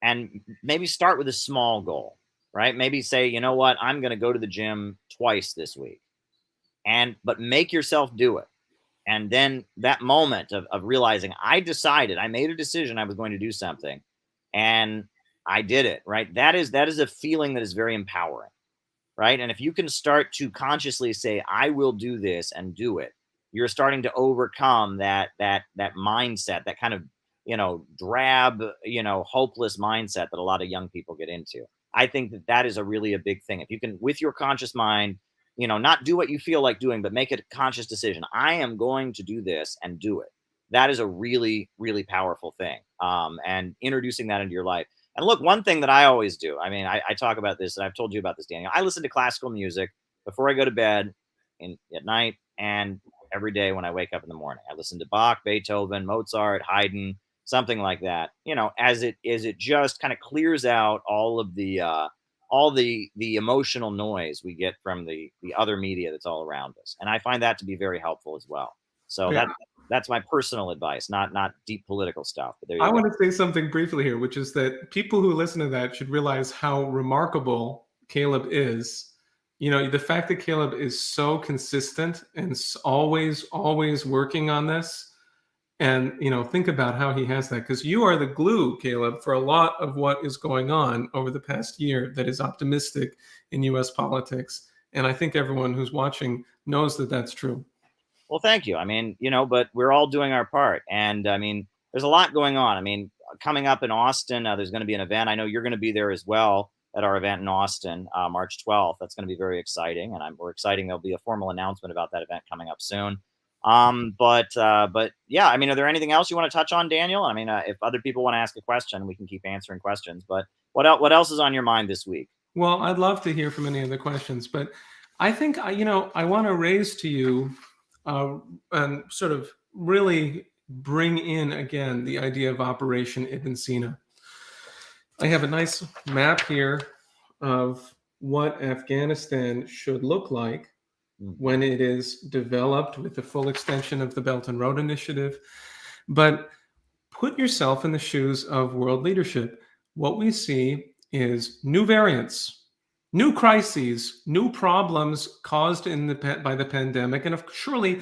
And maybe start with a small goal, right? Maybe say, you know what, I'm going to go to the gym twice this week. But make yourself do it. And then that moment of realizing I made a decision I was going to do something and I did it, right? That is a feeling that is very empowering, right? And if you can start to consciously say, I will do this and do it, you're starting to overcome that mindset, that kind of, drab, hopeless mindset that a lot of young people get into. I think that is a big thing. If you can, with your conscious mind, not do what you feel like doing, but make a conscious decision. I am going to do this and do it. That is a really, really powerful thing. And introducing that into your life. And look, one thing that I always do, I talk about this, and I've told you about this, Daniel. I listen to classical music before I go to bed at night and every day when I wake up in the morning. I listen to Bach, Beethoven, Mozart, Haydn, something like that, as it just kind of clears out all the emotional noise we get from the other media that's all around us. And I find that to be very helpful as well. So Yeah. that's my personal advice, not deep political stuff. But there you I go. want to say something briefly here, which is that people who listen to that should realize how remarkable Caleb is. The fact that Caleb is so consistent and always working on this. And, think about how he has that, because you are the glue, Caleb, for a lot of what is going on over the past year that is optimistic in U.S. politics. And I think everyone who's watching knows that that's true. Well, thank you. But we're all doing our part. And there's a lot going on. Coming up in Austin, there's going to be an event. I know you're going to be there as well at our event in Austin, March 12th. That's going to be very exciting. And we're exciting. There'll be a formal announcement about that event coming up soon. But yeah, are there anything else you want to touch on, Daniel? If other people want to ask a question, we can keep answering questions, but what else is on your mind this week? Well, I'd love to hear from any of the questions, but I think, I want to raise to you and sort of really bring in again the idea of Operation Ibn Sina. I have a nice map here of what Afghanistan should look like when it is developed with the full extension of the Belt and Road Initiative. But put yourself in the shoes of world leadership. What we see is new variants, new crises, new problems caused by the pandemic, and surely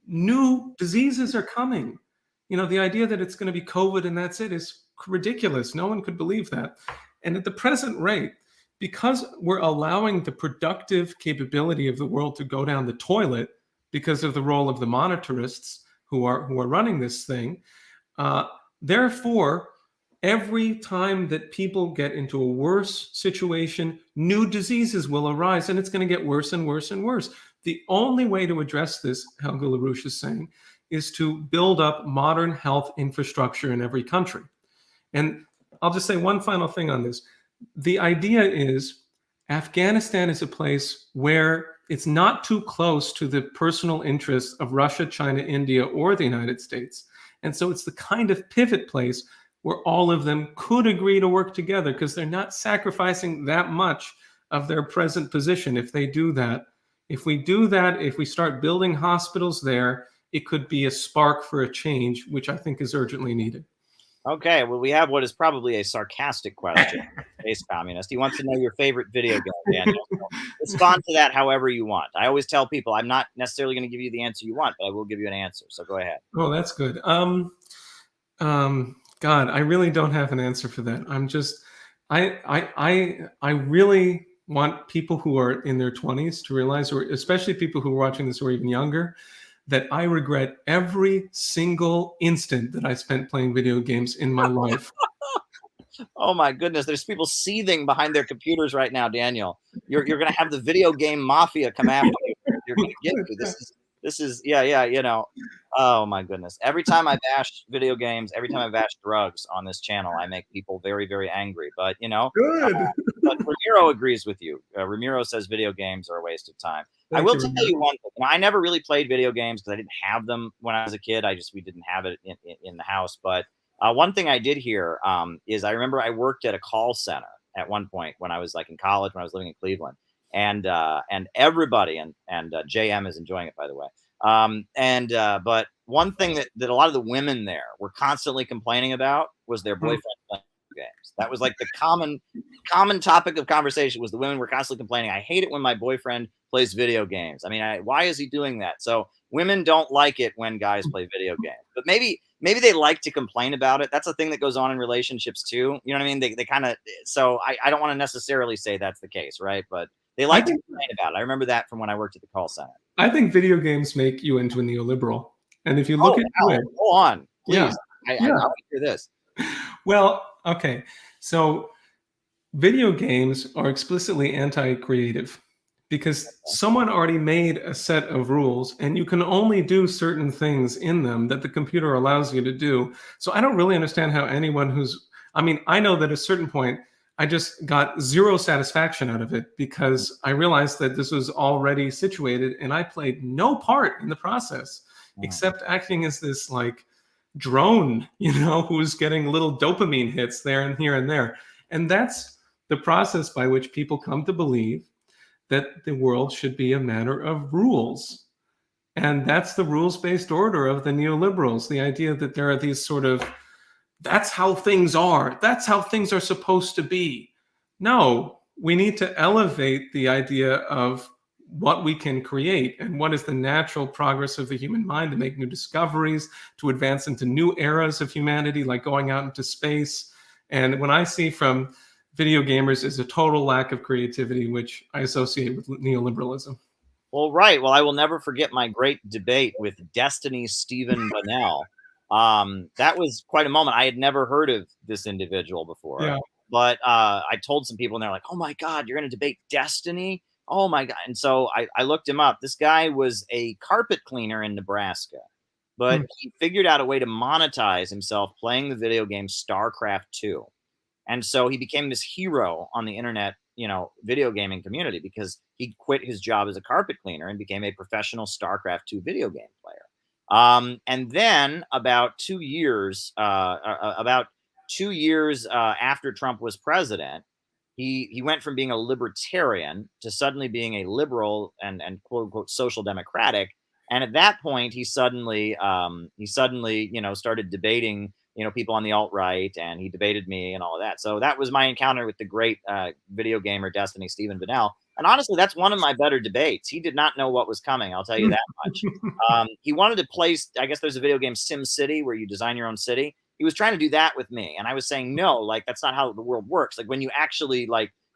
new diseases are coming. The idea that it's going to be COVID and that's it is ridiculous. No one could believe that. And at the present rate, because we're allowing the productive capability of the world to go down the toilet because of the role of the monetarists who are running this thing, therefore, every time that people get into a worse situation, new diseases will arise, and it's going to get worse and worse and worse. The only way to address this, Helga LaRouche is saying, is to build up modern health infrastructure in every country. And I'll just say one final thing on this. The idea is Afghanistan is a place where it's not too close to the personal interests of Russia, China, India, or the United States. And so it's the kind of pivot place where all of them could agree to work together, because they're not sacrificing that much of their present position if they do that. If we do that, if we start building hospitals there, it could be a spark for a change, which I think is urgently needed. Okay, well, we have what is probably a sarcastic question. Space Communist. He wants to know your favorite video game, Daniel. So respond to that however you want. I always tell people I'm not necessarily going to give you the answer you want, but I will give you an answer. So go ahead. Oh, that's good. God, I really don't have an answer for that. I'm just, I really want people who are in their 20s to realize, or especially people who are watching this who are even younger, that I regret every single instant that I spent playing video games in my life. Oh my goodness, there's people seething behind their computers right now, Daniel. You're gonna have the video game mafia come after you. You're gonna get you. This is yeah, you know. Oh my goodness. Every time I bash video games, every time I bash drugs on this channel, I make people very, very angry. But Good. but Ramiro agrees with you. Ramiro says video games are a waste of time. I Thank will you, tell Ramiro. you one thing. I never really played video games because I didn't have them when I was a kid. We didn't have it in the house. But one thing I did hear is I remember I worked at a call center at one point when I was like in college, when I was living in Cleveland, and everybody and JM is enjoying it, by the way. But one thing that a lot of the women there were constantly complaining about was their boyfriend playing games. That was like the common topic of conversation. Was the women were constantly complaining, I hate it when my boyfriend plays video games. I mean, why is he doing that? So women don't like it when guys play video games, but maybe they like to complain about it. That's a thing that goes on in relationships too. You know what I mean? They kind of, so I don't want to necessarily say that's the case, right? But they like to complain about it. I remember that from when I worked at the call center. I think video games make you into a neoliberal. And if you look into it, go on, please. Yeah. I want to hear this. Well, okay. So video games are explicitly anti-creative because someone already made a set of rules and you can only do certain things in them that the computer allows you to do. So I don't really understand how anyone I know that at a certain point, I just got zero satisfaction out of it because I realized that this was already situated and I played no part in the process except acting as this like drone, who's getting little dopamine hits there and here and there. And that's the process by which people come to believe that the world should be a matter of rules. And that's the rules-based order of the neoliberals, the idea that there are these sort of, that's how things are. That's how things are supposed to be. No, we need to elevate the idea of what we can create and what is the natural progress of the human mind to make new discoveries, to advance into new eras of humanity, like going out into space. And when I see from video gamers is a total lack of creativity, which I associate with neoliberalism. Well, right. Well, I will never forget my great debate with Destiny's Stephen Bunnell. That was quite a moment. I had never heard of this individual before. Yeah. But I told some people and they're like, oh my God, you're going to debate Destiny? Oh my God. And so I looked him up. This guy was a carpet cleaner in Nebraska, but he figured out a way to monetize himself playing the video game StarCraft 2. And so he became this hero on the internet, video gaming community because he quit his job as a carpet cleaner and became a professional StarCraft 2 video game player. And then about 2 years, after Trump was president, he went from being a libertarian to suddenly being a liberal and quote unquote social democratic. And at that point, he suddenly started debating, people on the alt-right, and he debated me and all of that. So that was my encounter with the great video gamer Destiny Stephen Bunnell. And honestly, that's one of my better debates. He did not know what was coming. I'll tell you that much. He wanted to play, I guess there's a video game Sim City where you design your own city. He was trying to do that with me. And I was saying, no, like, that's not how the world works. Like when you actually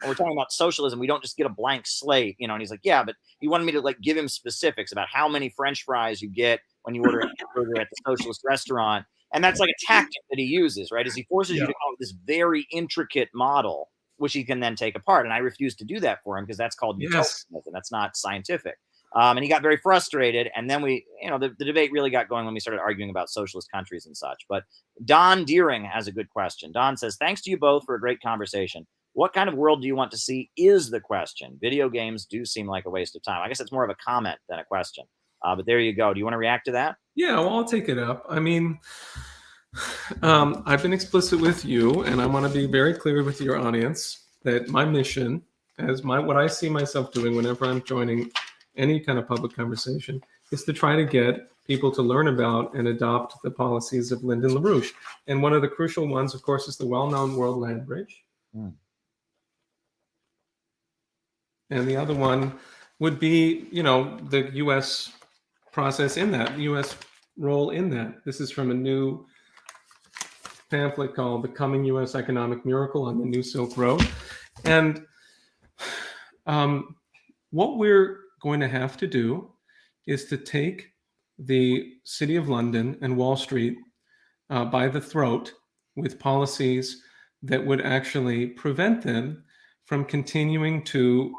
when we're talking about socialism, we don't just get a blank slate, and he's like, yeah, but he wanted me to give him specifics about how many French fries you get when you order a hamburger at the socialist restaurant. And that's like a tactic that he uses, right? Is he forces you to come up with this very intricate model, which he can then take apart. And I refuse to do that for him because that's called utopianism. That's not scientific. And he got very frustrated. And then the debate really got going when we started arguing about socialist countries and such. But Don Deering has a good question. Don says, thanks to you both for a great conversation. What kind of world do you want to see is the question. Video games do seem like a waste of time. I guess it's more of a comment than a question. But there you go. Do you want to react to that? Yeah, well, I'll take it up. I mean, I've been explicit with you, and I want to be very clear with your audience that my mission, what I see myself doing whenever I'm joining any kind of public conversation, is to try to get people to learn about and adopt the policies of Lyndon LaRouche. And one of the crucial ones, of course, is the well-known World Land Bridge. And the other one would be, the U.S. process in that, the U.S. role in that. This is from a new pamphlet called The Coming U.S. Economic Miracle on the New Silk Road. And what we're going to have to do is to take the City of London and Wall Street by the throat with policies that would actually prevent them from continuing to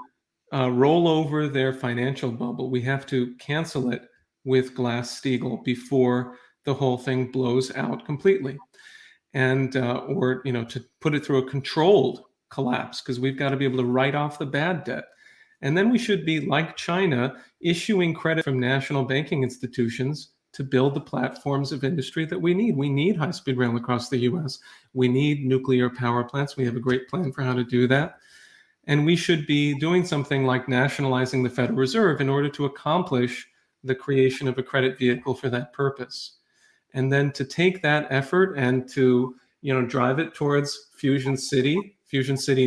roll over their financial bubble. We have to cancel it with Glass-Steagall before the whole thing blows out completely. And or to put it through a controlled collapse, because we've got to be able to write off the bad debt. And then we should be, like China, issuing credit from national banking institutions to build the platforms of industry that we need. We need high-speed rail across the US. We need nuclear power plants. We have a great plan for how to do that. And we should be doing something like nationalizing the Federal Reserve in order to accomplish the creation of a credit vehicle for that purpose. And then to take that effort and to drive it towards Fusion City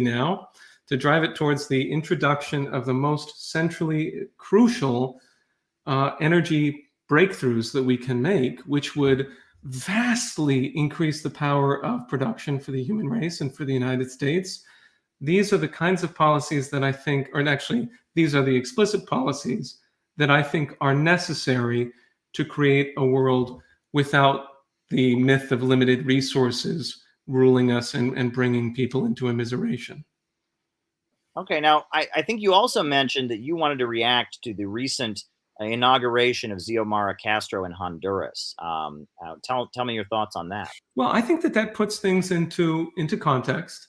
now, to drive it towards the introduction of the most centrally crucial energy breakthroughs that we can make, which would vastly increase the power of production for the human race and for the United States. These are the kinds of policies that I think, or actually, these are the explicit policies that I think are necessary to create a world without the myth of limited resources ruling us and bringing people into immiseration. Okay, now I think you also mentioned that you wanted to react to the recent inauguration of Xiomara Castro in Honduras. Tell me your thoughts on that. Well, I think that puts things into context,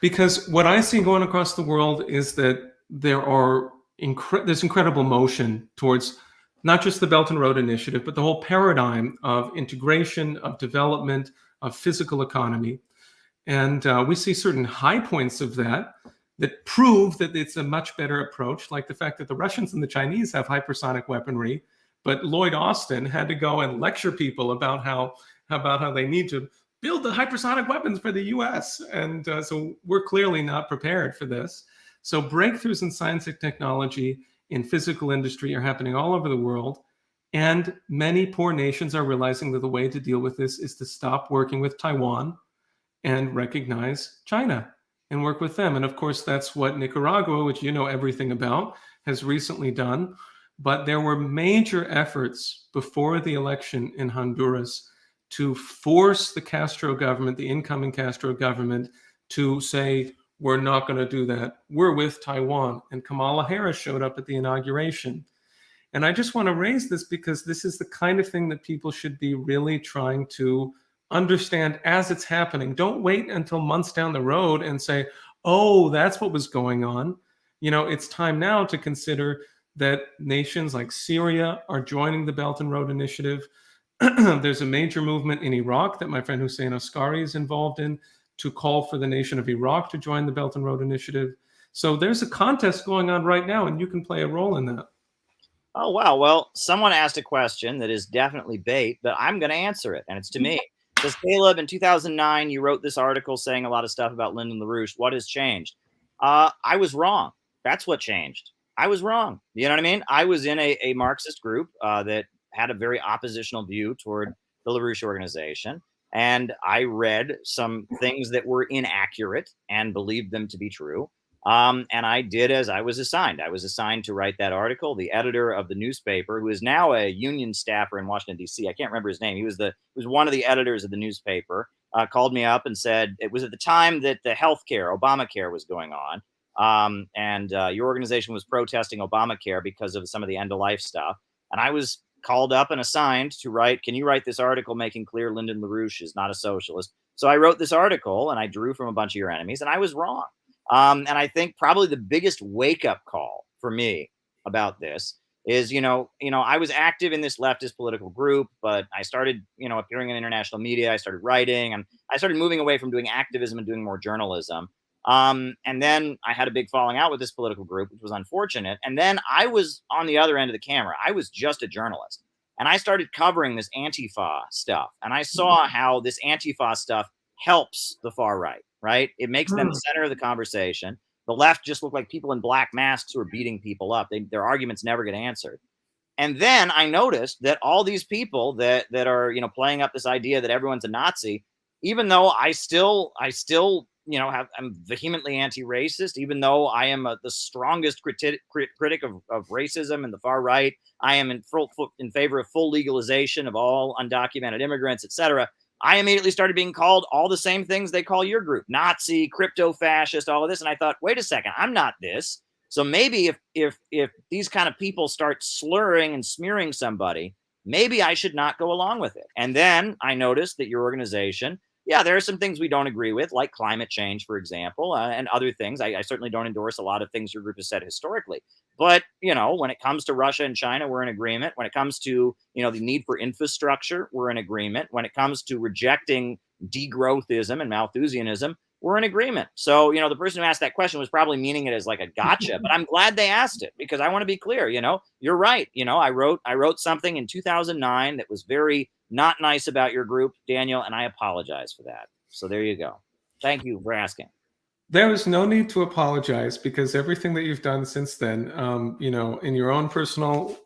because what I see going across the world is that there's incredible motion towards not just the Belt and Road Initiative, but the whole paradigm of integration, of development, of physical economy. And we see certain high points of that prove that it's a much better approach, like the fact that the Russians and the Chinese have hypersonic weaponry, but Lloyd Austin had to go and lecture people about how they need to build the hypersonic weapons for the US. And so we're clearly not prepared for this. So breakthroughs in science and technology in physical industry are happening all over the world. And many poor nations are realizing that the way to deal with this is to stop working with Taiwan and recognize China and work with them. And of course, that's what Nicaragua, which you know everything about, has recently done. But there were major efforts before the election in Honduras to force the Castro government, the incoming Castro government, to say, we're not going to do that. We're with Taiwan. And Kamala Harris showed up at the inauguration. And I just want to raise this because this is the kind of thing that people should be really trying to understand as it's happening. Don't wait until months down the road and say, oh, that's what was going on. It's time now to consider that nations like Syria are joining the Belt and Road Initiative. There's a major movement in Iraq that my friend Hussein Oscari is involved in to call for the nation of Iraq to join the Belt and Road Initiative. So there's a contest going on right now, and you can play a role in that. Oh, wow. Well, someone asked a question that is definitely bait, but I'm going to answer it, and it's to me. It says, Caleb, in 2009, you wrote this article saying a lot of stuff about Lyndon LaRouche. What has changed? I was wrong. That's what changed. I was wrong. You know what I mean? I was in a Marxist group that had a very oppositional view toward the LaRouche organization. And I read some things that were inaccurate and believed them to be true. And I did as I was assigned. I was assigned to write that article. The editor of the newspaper, who is now a union staffer in Washington, D.C., I can't remember his name. He was one of the editors of the newspaper, called me up and said, it was at the time that the healthcare, Obamacare, was going on. And your organization was protesting Obamacare because of some of the end-of-life stuff. And I was called up and assigned to write, can you write this article making clear Lyndon LaRouche is not a socialist? So I wrote this article, and I drew from a bunch of your enemies, and I was wrong. And I think probably the biggest wake-up call for me about this is, I was active in this leftist political group, but I started, appearing in international media. I started writing, and I started moving away from doing activism and doing more journalism. And then I had a big falling out with this political group, which was unfortunate. And then I was on the other end of the camera. I was just a journalist. And I started covering this Antifa stuff. And I saw how this Antifa stuff helps the far right, right? It makes them the center of the conversation. The left just look like people in black masks who are beating people up. Their arguments never get answered. And then I noticed that all these people that are, playing up this idea that everyone's a Nazi, even though I still I'm vehemently anti-racist, even though I am the strongest critic of racism in the far right. I am in favor of full legalization of all undocumented immigrants, etc. I immediately started being called all the same things they call your group: Nazi, crypto fascist, all of this. And I thought, wait a second, I'm not this. So maybe if these kind of people start slurring and smearing somebody, maybe I should not go along with it. And then I noticed that your organization, yeah, there are some things we don't agree with, like climate change, for example, and other things. I certainly don't endorse a lot of things your group has said historically. But, when it comes to Russia and China, we're in agreement. When it comes to, the need for infrastructure, we're in agreement. When it comes to rejecting degrowthism and Malthusianism, we're in agreement. So, the person who asked that question was probably meaning it as like a gotcha, but I'm glad they asked it, because I want to be clear, you're right. I wrote something in 2009 that was very not nice about your group, Daniel, and I apologize for that. So there you go. Thank you for asking. There is no need to apologize, because everything that you've done since then, in your own personal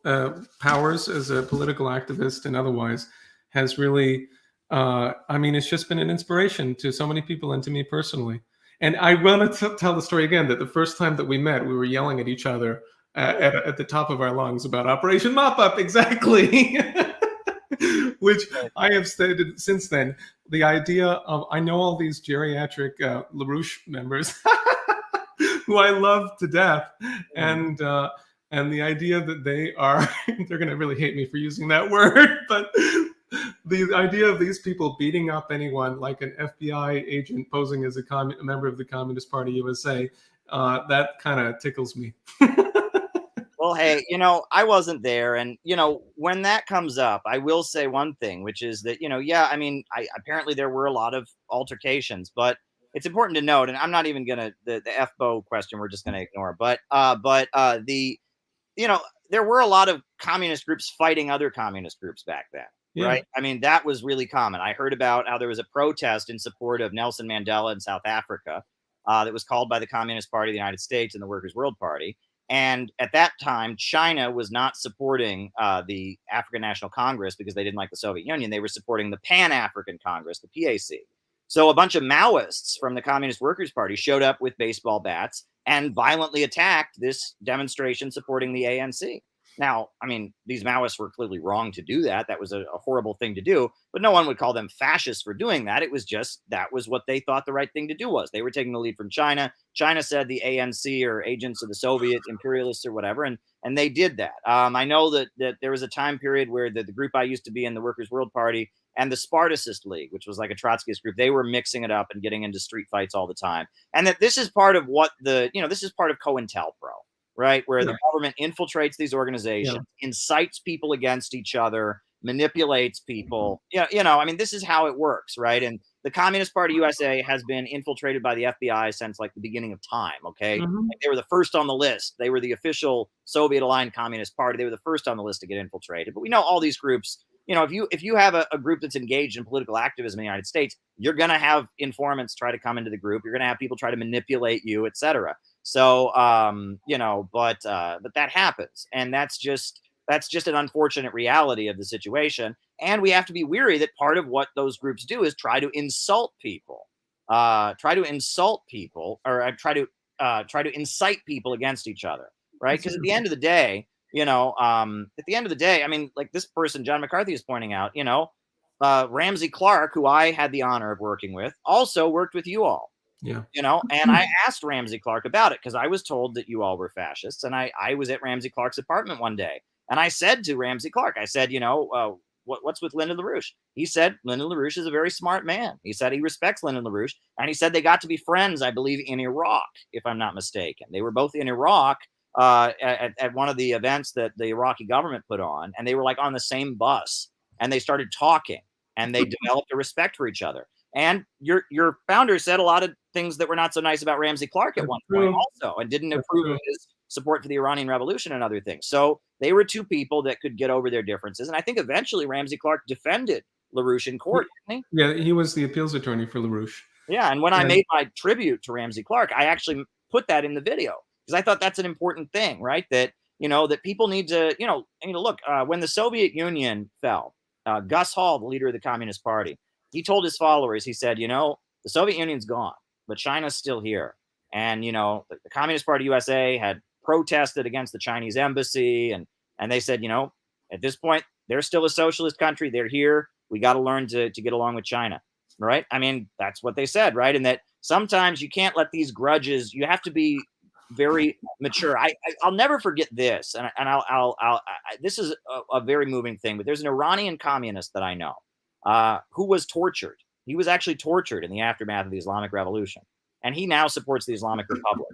powers as a political activist and otherwise, has really, it's just been an inspiration to so many people and to me personally. And I want to tell the story again, that the first time that we met, we were yelling at each other at the top of our lungs about Operation Mop Up, exactly. Which I have stated since then. The idea of, I know all these geriatric LaRouche members who I love to death, and the idea that they're going to really hate me for using that word, but the idea of these people beating up anyone, like an FBI agent posing as a member of the Communist Party USA, that kind of tickles me. Well, hey, I wasn't there. And, when that comes up, I will say one thing, which is that, apparently there were a lot of altercations, but it's important to note, and I'm not even going to, the FBO question, we're just going to ignore, but there were a lot of communist groups fighting other communist groups back then. Yeah. Right. That was really common. I heard about how there was a protest in support of Nelson Mandela in South Africa that was called by the Communist Party of the United States and the Workers' World Party. And at that time, China was not supporting the African National Congress because they didn't like the Soviet Union. They were supporting the Pan-African Congress, the PAC. So a bunch of Maoists from the Communist Workers' Party showed up with baseball bats and violently attacked this demonstration supporting the ANC. Now, these Maoists were clearly wrong to do that. That was a horrible thing to do, but no one would call them fascists for doing that. It was just, that was what they thought the right thing to do was. They were taking the lead from China. China said the ANC are agents of the Soviet imperialists or whatever, and they did that. I know that there was a time period where the group I used to be in, the Workers' World Party, and the Spartacist League, which was like a Trotskyist group, they were mixing it up and getting into street fights all the time. And that this is part of what this is part of COINTELPRO. Right, where the government infiltrates these organizations, incites people against each other, manipulates people. This is how it works, right? And the Communist Party USA has been infiltrated by the FBI since like the beginning of time. Okay, Like, they were the first on the list. They were the official Soviet-aligned Communist Party. They were the first on the list to get infiltrated. But we know all these groups. If you have a group that's engaged in political activism in the United States, you're going to have informants try to come into the group. You're going to have people try to manipulate you, etc. So, but that happens, and that's just an unfortunate reality of the situation. And we have to be weary that part of what those groups do is try to insult people, or try to incite people against each other, right? Because at the end of the day, like this person, John McCarthy, is pointing out, Ramsey Clark, who I had the honor of working with, also worked with you all. Yeah. And I asked Ramsey Clark about it because I was told that you all were fascists. And I was at Ramsey Clark's apartment one day. And I said to Ramsey Clark, I said, what's with Lyndon LaRouche? He said, Lyndon LaRouche is a very smart man. He said he respects Lyndon LaRouche. And he said they got to be friends, I believe, in Iraq, if I'm not mistaken. They were both in Iraq at one of the events that the Iraqi government put on. And they were like on the same bus. And they started talking. And they developed a respect for each other. And your founder said a lot of things that were not so nice about Ramsey Clark at one point also, and didn't approve of his support for the Iranian Revolution and other things. So they were two people that could get over their differences. And I think eventually Ramsey Clark defended LaRouche in court, didn't he? Yeah, he was the appeals attorney for LaRouche. Yeah, and when I made my tribute to Ramsey Clark, I actually put that in the video because I thought that's an important thing, right? That, that people need to, look, when the Soviet Union fell, Gus Hall, the leader of the Communist Party, he told his followers, he said, the Soviet Union's gone, but China's still here. And, the Communist Party USA had protested against the Chinese embassy. And they said, at this point, they're still a socialist country. They're here. we got to learn to get along with China, right? I mean, that's what they said, right? And that sometimes you can't let these grudges, you have to be very mature. I'll never forget this, and this is a very moving thing. But there's an Iranian communist that I know who was tortured. He was actually tortured in the aftermath of the Islamic Revolution, and he now supports the Islamic Republic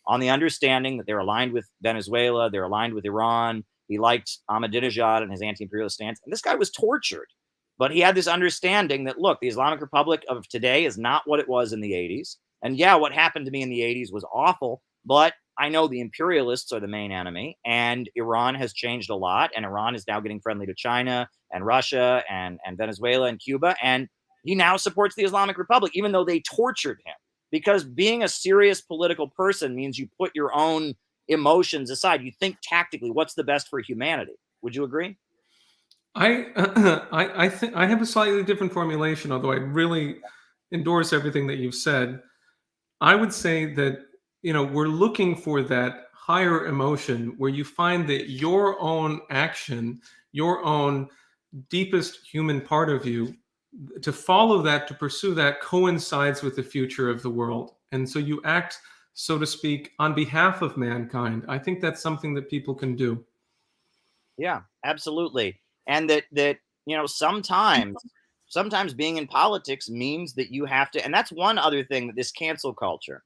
on the understanding that they're aligned with Venezuela, they're aligned with Iran. He liked Ahmadinejad and his anti-imperialist stance, and this guy was tortured. But he had this understanding that, look, the Islamic Republic of today is not what it was in the 80s. And yeah, what happened to me in the 80s was awful, but I know the imperialists are the main enemy, and Iran has changed a lot, and Iran is now getting friendly to China and Russia and Venezuela and Cuba, and he now supports the Islamic Republic, even though they tortured him. Because being a serious political person means you put your own emotions aside. You think tactically, what's the best for humanity? Would you agree? I think I have a slightly different formulation, although I really endorse everything that you've said. I would say that, we're looking for that higher emotion where you find that your own action, your own deepest human part of you, to follow that, to pursue that, coincides with the future of the world. And so you act, so to speak, on behalf of mankind. I think that's something that people can do. Yeah, absolutely. And that sometimes being in politics means that you have to, and that's one other thing, that this cancel culture.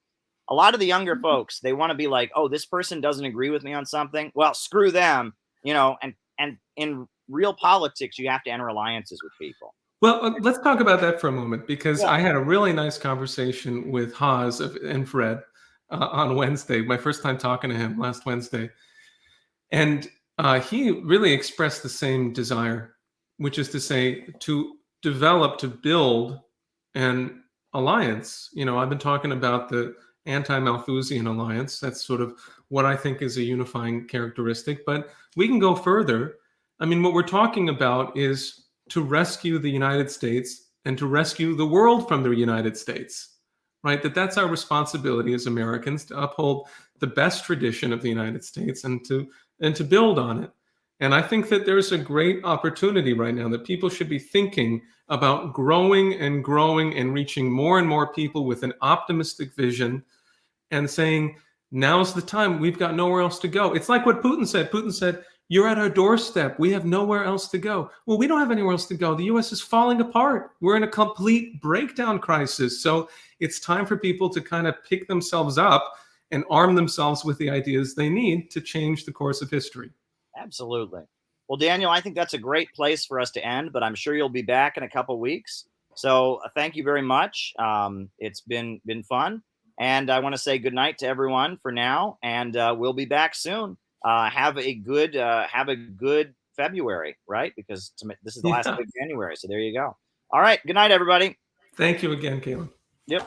A lot of the younger folks, they want to be like, oh, this person doesn't agree with me on something. Well, screw them, and in real politics, you have to enter alliances with people. Well, let's talk about that for a moment, because Yeah. I had a really nice conversation with Haas and Fred on Wednesday, my first time talking to him last Wednesday. And he really expressed the same desire, which is to say, to develop, to build an alliance. I've been talking about the anti-Malthusian alliance. That's sort of what I think is a unifying characteristic. But we can go further. I mean, what we're talking about is to rescue the United States and to rescue the world from the United States, right? That's our responsibility as Americans, to uphold the best tradition of the United States and to build on it. And I think that there's a great opportunity right now that people should be thinking about growing and reaching more and more people with an optimistic vision and saying, now's the time. We've got nowhere else to go. It's like what Putin said. Putin said, you're at our doorstep. We have nowhere else to go. Well, we don't have anywhere else to go. The U.S. is falling apart. We're in a complete breakdown crisis. So it's time for people to kind of pick themselves up and arm themselves with the ideas they need to change the course of history. Absolutely. Well, Daniel, I think that's a great place for us to end, but I'm sure you'll be back in a couple of weeks. So thank you very much. It's been fun. And I want to say good night to everyone for now. And we'll be back soon. Have a good February, right? Because this is the last week of January. So there you go. All right. Good night, everybody. Thank you again, Caleb. Yep.